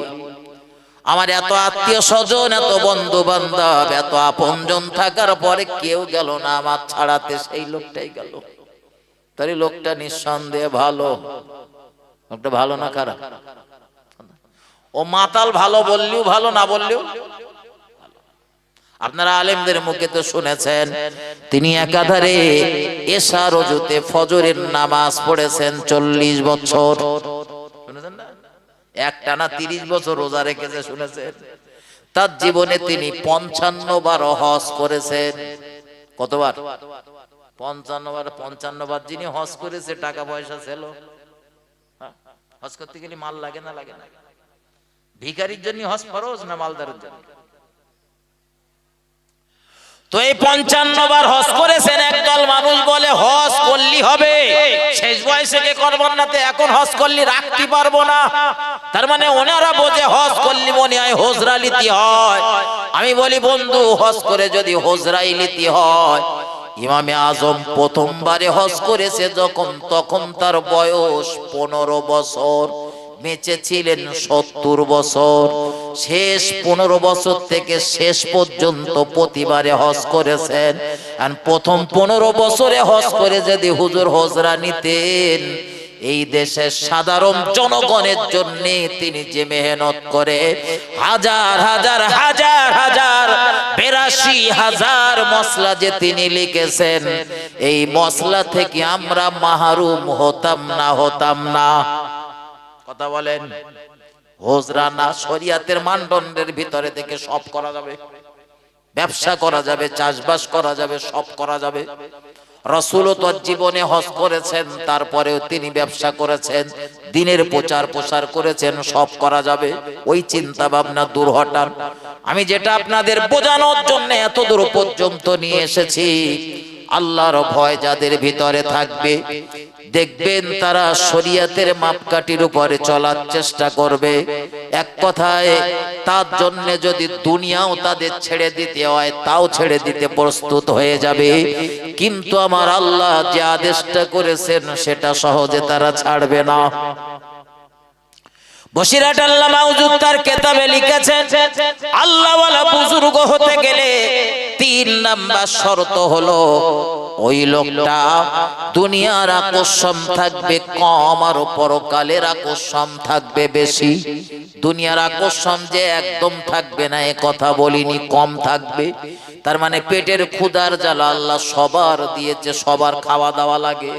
আমার এত আত্মীয় স্বজন, এত বন্ধু বান্ধব, এত আপনজন থাকার পরে কেউ গেল না আমার ছাড়াতে, সেই লোকটাই গেল। তাই লোকটা নিঃসন্দেহে ভালো, লোকটা ভালো না খারাপ? ও মাতাল, ভালো বললেও ভালো, না বললেও। আপনারা আলেমদের মুখে তো শুনেছেন তিনি একাধারে এশা রজুতে ফজরের নামাজ পড়েছেন 40 বছর, শুনেছেন না? একটানা 30 বছর রোজা রেখেছে, শুনেছেন? তার জীবনে তিনি 55 বার হজ করেছেন। কতবার? 55 বার। 55 বার যিনি হজ করেছে টাকা পয়সা ছিল? হজ করতে গেলে মাল লাগে না লাগে না? ভিখারির জন্য হজ ফরজ না মালদারের জন্য? তো এই 55 বার হজ করেছেন। একদল মানুষ বলে হজ করলি হবে, শেষ বয়সে কে করবেন না, তো এখন হজ করলি রাখতে পারবো না। তার মানে ওনারা বোঝে হজ করলি মনে হয় হোজরা লিতি হয়। আমি বলি বন্ধু, হজ করে যদি হোজরাই লিতি হয়, ইমামে আজম প্রথমবারে হজ করেছে যখন, তখন তার বয়স 15 বছর, বেঁচে ছিলেন 70 বছর। শেষ 15 বছর থেকে শেষ পর্যন্ত প্রতিবারে হজ করেছেন। আর প্রথম 15 বছরে হজ করে যদি হুজুর হজরা নিতেন, এই দেশের সাধারণ জনগণের জন্য তিনি যে মেহনত করে হাজার হাজার হাজার হাজার 82,000 মসলা যে তিনি লিখেছেন, এই মসলা থেকে আমরা মাহরুম হতাম না। কথা বলেন? হোজরা না, শরিয়াতের মানদণ্ডের ভিতরে থেকে সব করা যাবে, ব্যবসা করা যাবে, চাষবাস করা যাবে, সব করা যাবে। রাসূলও তো জীবনে হজ করেছেন, তারপরেও তিনি ব্যবসা করেছেন, দ্বীনের প্রচার প্রসার করেছেন, সব করা যাবে। ওই চিন্তা ভাবনা দূর হটান। আমি যেটা আপনাদের বোঝানোর জন্য এত দূর পর্যন্ত নিয়ে এসেছি, আল্লাহর ভয় যাদের ভিতরে থাকবে, দেখবেন তারা শরীয়তের মাপকাঠির উপরে চলার চেষ্টা করবে। এক কথায় তার জন্য যদি দুনিয়াও তাদের ছেড়ে দিতে হয়, তাও ছেড়ে দিতে প্রস্তুত হয়ে যাবে। কিন্তু আমার আল্লাহ যে আদেশটা করেছেন সেটা সহজে তারা ছাড়বে না। বসিরহাট আল্লামা হুজুর তার কিতাবে লিখেছেন, আল্লাহওয়ালা বুজুর্গ হতে গেলে 3 নাম্বার শর্ত হলো ওই লোকটা দুনিয়ার আকর্ষণ থাকবে কম আর পরকালের আকর্ষণ থাকবে বেশি। দুনিয়ার আকর্ষণ যে একদম থাকবে না এ কথা বলিনি, কম থাকবে। তার মানে পেটের ক্ষুধার জ্বালা আল্লাহ সবার দিয়েছে, সবার খাওয়া দাওয়া লাগে,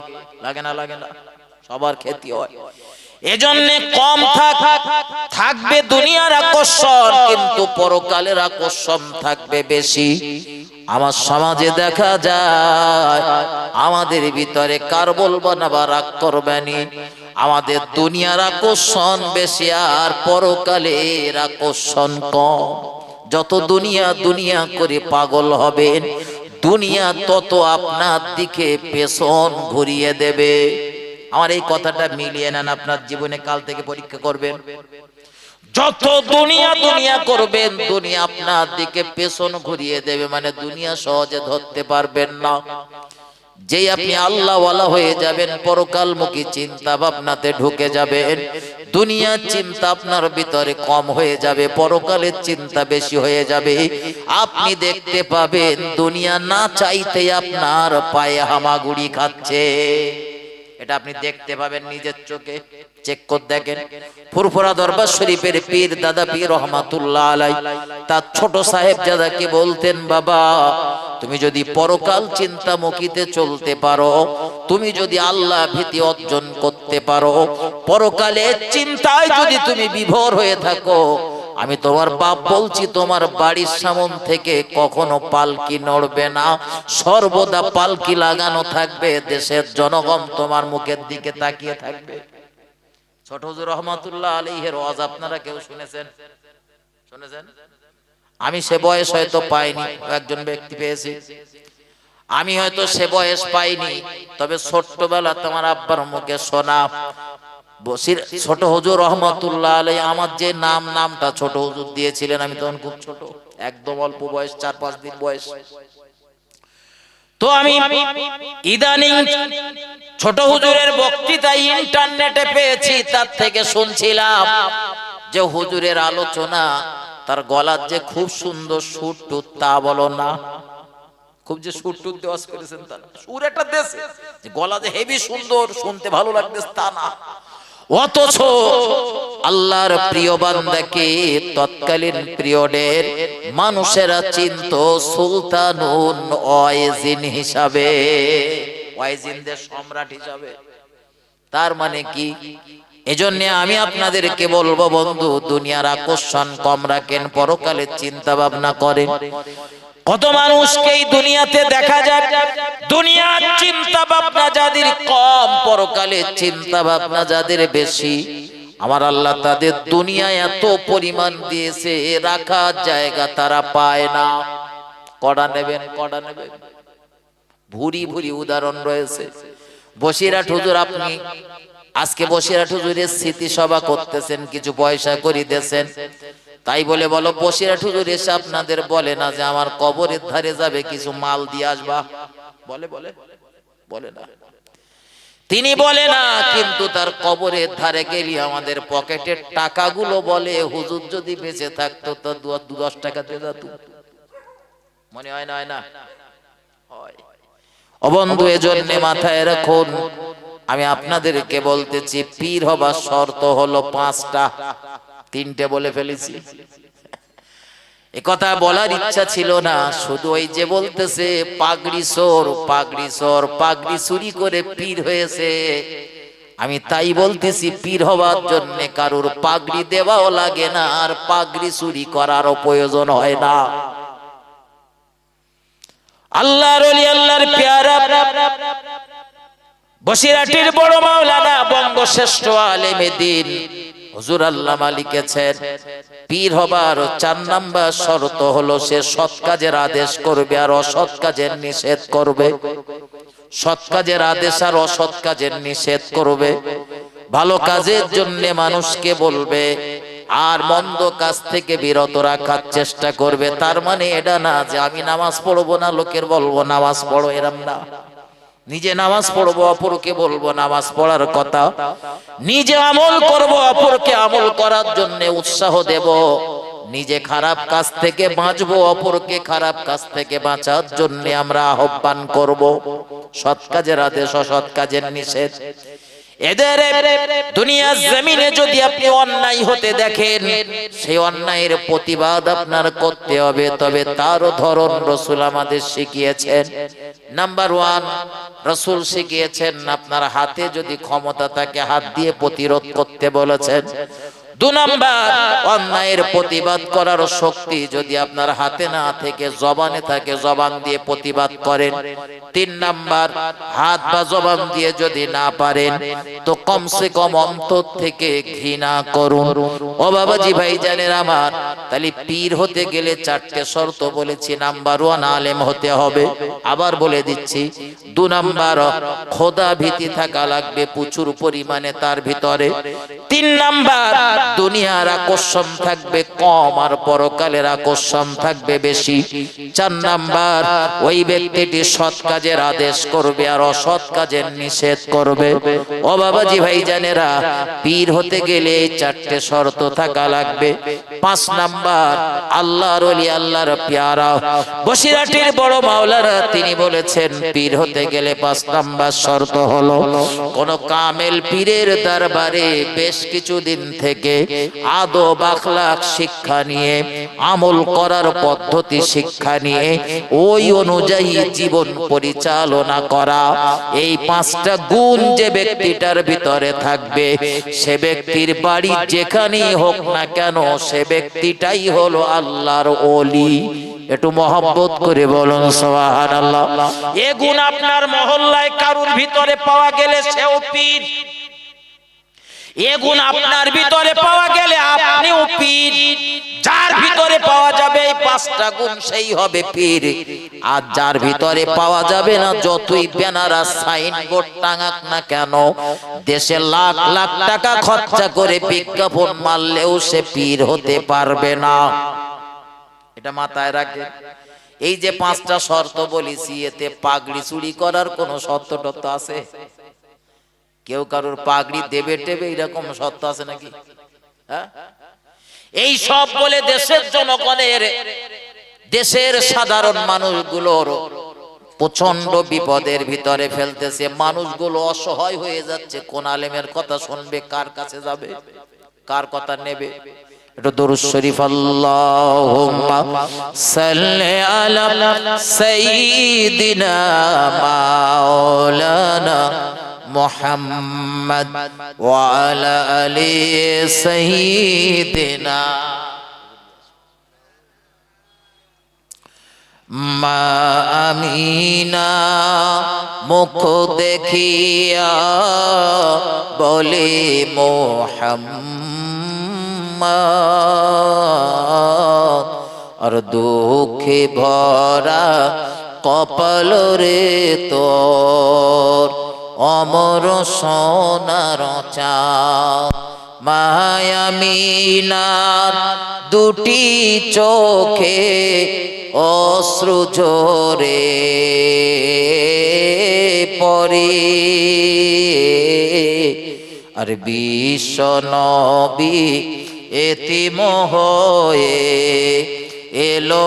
লাগে না লাগে না? সবার খেতে হয়, এজন্য কম থাকবে দুনিয়ার আকর্ষণ, কিন্তু পরকালের আকর্ষণ থাকবে বেশি। আমার সমাজে দেখা যায় আমাদের ভিতরে কার বলবো না বা রাগ করবেনি, আমাদের দুনিয়ার আকর্ষণ বেশি আর পরকালের আকর্ষণ কম। যত দুনিয়া দুনিয়া করে পাগল হবেন, দুনিয়া তত আপনার দিকে পেছন ঘুরিয়ে দেবে। আমার এই কথাটা মিলিয়ে নেন, আপনার জীবনে কাল থেকে পরীক্ষা করবেন। যত দুনিয়া দুনিয়া করবেন, দুনিয়া আপনার দিকে পেছন ঘুরিয়ে দেবে, মানে দুনিয়া সহজে ধরতে পারবেন না। যেই আপনি আল্লাহওয়ালা হয়ে যাবেন, পরকালমুখী চিন্তা ভাবনাতে ঢুকে যাবেন, দুনিয়ার চিন্তা আপনার ভিতরে কম হয়ে যাবে, পরকালের চিন্তা বেশি হয়ে যাবে। আপনি দেখতে পাবেন দুনিয়া না চাইতে আপনার পায়ে হামাগুড়ি খাচ্ছে। এটা আপনি দেখতে পাবেন নিজের চোখে, চেক করে দেখেন। ফুরফুরা দরবার শরীফের পীর দাদা পীর রহমাতুল্লাহ আলাইহি তার ছোট সাহেবজাদাকে বলতেন, বাবা তুমি যদি পরকাল চিন্তামুখীতে চলতে পারো, তুমি যদি আল্লাহ ভীতি অর্জন করতে পারো, পরকালের চিন্তায় যদি তুমি বিভোর হয়ে থাকো, আমি তোমার বাপ বলছি, তোমার বাড়ির সামন থেকে কখনো পালকি নড়বে না, সর্বদা পালকি লাগানো থাকবে, দেশের জনগণ তোমার মুখের দিকে তাকিয়ে থাকবে। ছোট হুজুর রহমাতুল্লাহ আলাইহির ওয়াজ আপনারা কেউ শুনেছেন? শুনেছেন? আমি সে বয়স হয়তো পাইনি, একজন ব্যক্তি পেয়েছি। আমি হয়তো সে বয়স পাইনি, তবে ছোট্টবেলা তোমার আব্বার মুখে শোনা ছোট হুজুর রহমাতুল্লাহ আলাইহি আমার যে নামটা ছোট হুজুর দিয়েছিলেন, আমি তখন খুব ছোট, একদম অল্প বয়স, 4-5 দিন বয়স। তো আমি ইদানিং ছোট হুজুরের বক্তৃতা ইন্টারনেটে পেয়েছি, তার থেকে শুনছিলাম যে হুজুরের আলোচনা, তার গলার যে খুব সুন্দর সুর টুর, তা বলো না, খুব যে সুর টুর দেওয়াজ করেছেন, তার সুর একটা দেশে যে গলা যে হেভি সুন্দর, শুনতে ভালো লাগতেছে তা না। অথচ আল্লাহর প্রিয় বান্দাকে তৎকালীন পিরিয়ডের মানুষেরা চিনত সুলতানুন ওয়াইজিন হিসাবে, ওয়াইজিনদের সম্রাট হিসাবে। তার মানে কি, এজন্য আমি আপনাদেরকে বলবো বন্ধু, দুনিয়ার আকর্ষণ কম রাখেন, পরকালের চিন্তা ভাবনা করেন। কত মানুষকে এই দুনিয়াতে দেখা যায়, দুনিয়ার চিন্তা ভাবনা যাদের কম, পরকালের চিন্তা ভাবনা যাদের বেশি, আমার আল্লাহ তাদের দুনিয়ায় এত পরিমাণ দিয়েছে, রাখার জায়গা তারা পায় না। কড়া নেবেন, কড়া নেবেন, ভুরি ভুরি উদাহরণ রয়েছে। বসিরহাট হুজুর, আপনি আজকে বসিরহাট হুজুরের স্মৃতি সভা করতেছেন, কিছু পয়সা করিতেছেন, তাই বলে বলো বসিরহাট হুজুর এসে আপনাদের বলে না যে আমার কবরের ধারে যাবে, কিছু মাল দিয়ে আসবা? বলে বলে বলে না, তিনি বলে না। কিন্তু তার কবরের ধারে গেলি আমাদের পকেটের টাকাগুলো বলে হুজুর যদি বেঁচে থাকতো তো 10 টাকা দিয়ে দিত। মনে হয় না? হয় না? হয়। ও বন্ধু, এজন্য মাথায় রাখুন, আমি আপনাদেরকে বলতেছি পীর হবার শর্ত হলো 5টা। 3টে বলে ফেলেছি। এ কথা বলার ইচ্ছা ছিল না, শুধু ওই যে বলতেছে পাগড়ি চোর, পাগড়ি চোর, পাগড়ি চুরি করে পীর হয়েছে। আমি তাই বলতেছি পীর হবার জন্য কারুর পাগড়ি দেওয়াও লাগে না, আর পাগড়ি চুরি করারও প্রয়োজন হয় না। আল্লাহর ওলি, আল্লাহর পেয়ারা, বসিরহাটের বড় মাওলানা, বঙ্গশ্রেষ্ঠ আলেমে দ্বীন হুজুর আল্লামা লিখেছেন, পীর হবার 4 নাম্বার শর্ত হলো সে সৎ কাজের আদেশ করবে আর অসৎ কাজের নিষেধ করবে। সৎ কাজের আদেশ আর অসৎ কাজের নিষেধ করবে, ভালো কাজের জন্য মানুষকে বলবে আর মন্দ কাজ থেকে বিরত রাখার চেষ্টা করবে। তার মানে এটা না যে আমি নামাজ পড়বো না, লোকের বলবো নামাজ পড়ো, এরম না। নিজে নামাজ পড়বো, অপরকে বলবো নামাজ পড়ার কথা। নিজে আমল করবো, অপরকে আমল করার জন্য উৎসাহ দেব। নিজে খারাপ কাজ থেকে বাঁচবো, অপরকে খারাপ কাজ থেকে বাঁচার জন্য আমরা আহ্বান করব। সৎ কাজের আদেশ, অসৎ কাজের নিষেধ। এদের দুনিয়ার জমিনে যদি আপনি অন্যায় হতে দেখেন, সেই অন্যায়ের প্রতিবাদ আপনার করতে হবে, তবে তার ধরন রাসূল আমাদের শিখিয়েছেন। নাম্বার 1, রাসূল শিখিয়েছেন আপনার হাতে যদি ক্ষমতা থাকে হাত দিয়ে প্রতিরোধ করতে বলেছেন। 2 নাম্বার, অন্যায়ের প্রতিবাদ করার শক্তি যদি আপনার হাতে না থেকে জবানে থাকে, জবান দিয়ে প্রতিবাদ করেন। 3 নাম্বার, হাত বা জবান দিয়ে যদি না পারেন তো কমসে কম অন্তর থেকে ঘৃণা করুন। ও বাবাজি ভাইজানের আমার, তাহলে পীর হতে গেলে 4টে শর্ত বলেছি। নাম্বার 1, আলেম হতে হবে। আবার বলে দিচ্ছি, 2 নাম্বার, খোদা ভীতি থাকা লাগবে প্রচুর পরিমাণে তার ভিতরে। 3 নাম্বার, দুনিয়ার আকর্ষণ থাকবে কম আর পরকালের আকর্ষণ থাকবে বেশি। 4 নাম্বার, ওই ব্যক্তিটি সৎ কাজের আদেশ করবে আর অসৎ কাজের নিষেধ করবে। ও বাবাজি ভাইজানেরা, পীর হতে গেলে এই 4টে শর্ত থাকা লাগবে। 5 নাম্বার, আল্লাহর ওলি, আল্লাহর পেয়ারা বসিরহাটের বড় মাওলানা তিনি বলেছেন পীর হতে গেলে 5 নাম্বার শর্ত হলো কোন কামেল পীরের দরবারে বেশ কিছুদিন থেকে আদব আখলাক শিক্ষা নিয়ে, আমল করার পদ্ধতি শিক্ষা নিয়ে ওই অনুযায়ী জীবন পরিচালনা করা। এই 5টা গুণ যে ব্যক্তিটার ভিতরে থাকবে, সে ব্যক্তির বাড়ি যেখানেই হোক না কেন, সে ব্যক্তিটাই হলো আল্লাহর ওলি। একটু মহব্বত করে বলুন সুবহানাল্লাহ। এই গুণ আপনার মহল্লায় কারুর ভিতরে পাওয়া গেলে সেও পীর। এই গুণ আপনার ভিতরে পাওয়া গেলে আপনিও পীর। যার ভিতরে পাওয়া যাবে এই 5টা গুণ, সেই হবে পীর। আর যার ভিতরে পাওয়া যাবে না, যতই ব্যানার আর সাইনবোর্ড টাঙাক না কেন, দেশে লাখ লাখ টাকা খরচা করে বিজ্ঞাপন মারলেও সে পীর হতে পারবে না। এটা মাথায় রাখবেন। এই যে 5টা শর্ত বলেছি, এতে পাগড়ি চুরি করার কোন শর্ত টর্ত আছে? কেউ কারোর পাগড়ি দেবে টেবে এরকম শর্ত আছে নাকি? হ্যাঁ, এই সব বলে দেশের জনগণের, দেশের সাধারণ মানুষগুলোর প্রচন্ড বিপদের ভিতরে ফেলতেছে। মানুষগুলো অসহায় হয়ে যাচ্ছে। কোন আলেমের কথা শুনবে, কার কাছে যাবে, কার কথা নেবে? এটা দরুদ শরীফ, আল্লাহুম্মা সাল্লি আলা সাইয়্যিদিনা মাওলানা মুহাম্মদ ওয়া আলা আলি সাইয়্যিদিনা মা আমিনা মুখ দেখিয়া বলে মুহাম্মদ আর দুঃখে ভরা কপাল রে তোর অমর সোনার চাঁদ মায়ামিনার দুটি চোখে অশ্রু ঝরে পড়ে আর বিশ্ব নবী এতিম হয়ে এলো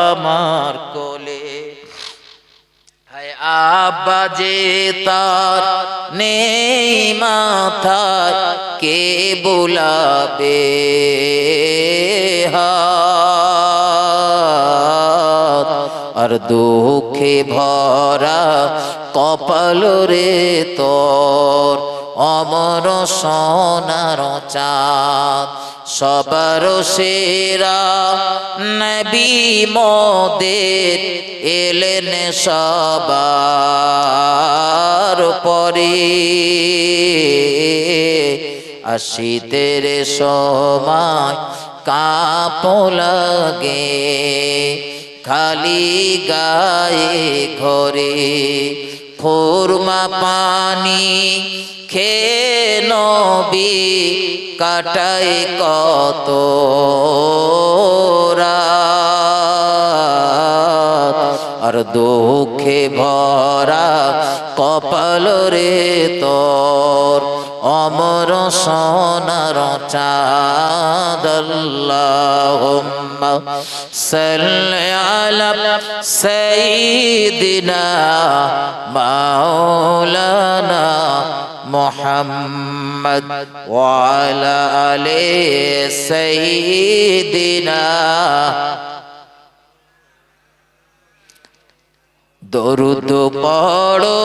আমার কোলে হায় আব্বা যে তার নেই মাথায় কে বুলাবে আর দুঃখে ভরা কপাল রে তোর অমর সোনার চাঁদ সবার সেরা নবী মোদের এলেন সবার পরে আসিতের সময় কাঁপ লাগে খালি গায়ে ঘরে খুরমা পানি খেয়ে নবী কাটায় কত রাত আর দুঃখে ভরা কপাল রে তোর অমর সোনার চাঁদ আল্লাহুম্মা সাল্লি আলা সাইয়্যিদিনা মাওলানা মুহাম্মদ ওয়া আলা আলি সাইয়্যিদিনা দরুদ পড়ো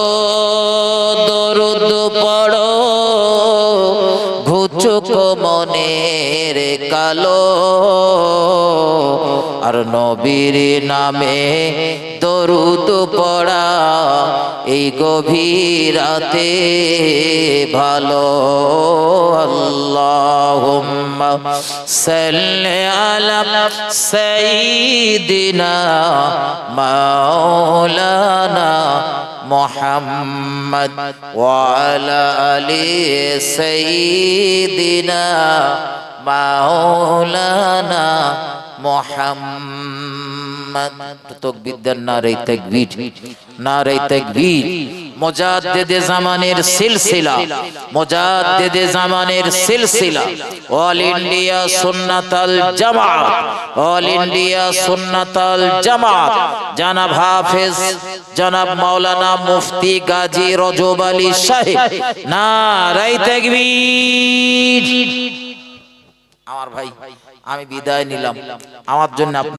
ঘুচুক মনের কালো আর নবীর নামে দরুদ পড়া এই গভীর রাতে ভালো আল্লাহুম্মা সাল্লি আলা সাইয়্যিদিনা মাওলানা মুহাম্মদ ওয়া আলা আলি সাইয়্যিদিনা মাওলানা মুহাম্মদ তাকবীর দেন নারে তাকবীর নারে তাকবীর মুজাদ্দিদে জামানের সিলসিলা অল ইন্ডিয়া সুন্নাতাল জামাত জনাব হাফেজ জনাব মাওলানা মুফতি গাজী রজব আলী সাহেব নারে তাকবীর আমার ভাই আমি বিদায় নিলাম আমার জন্য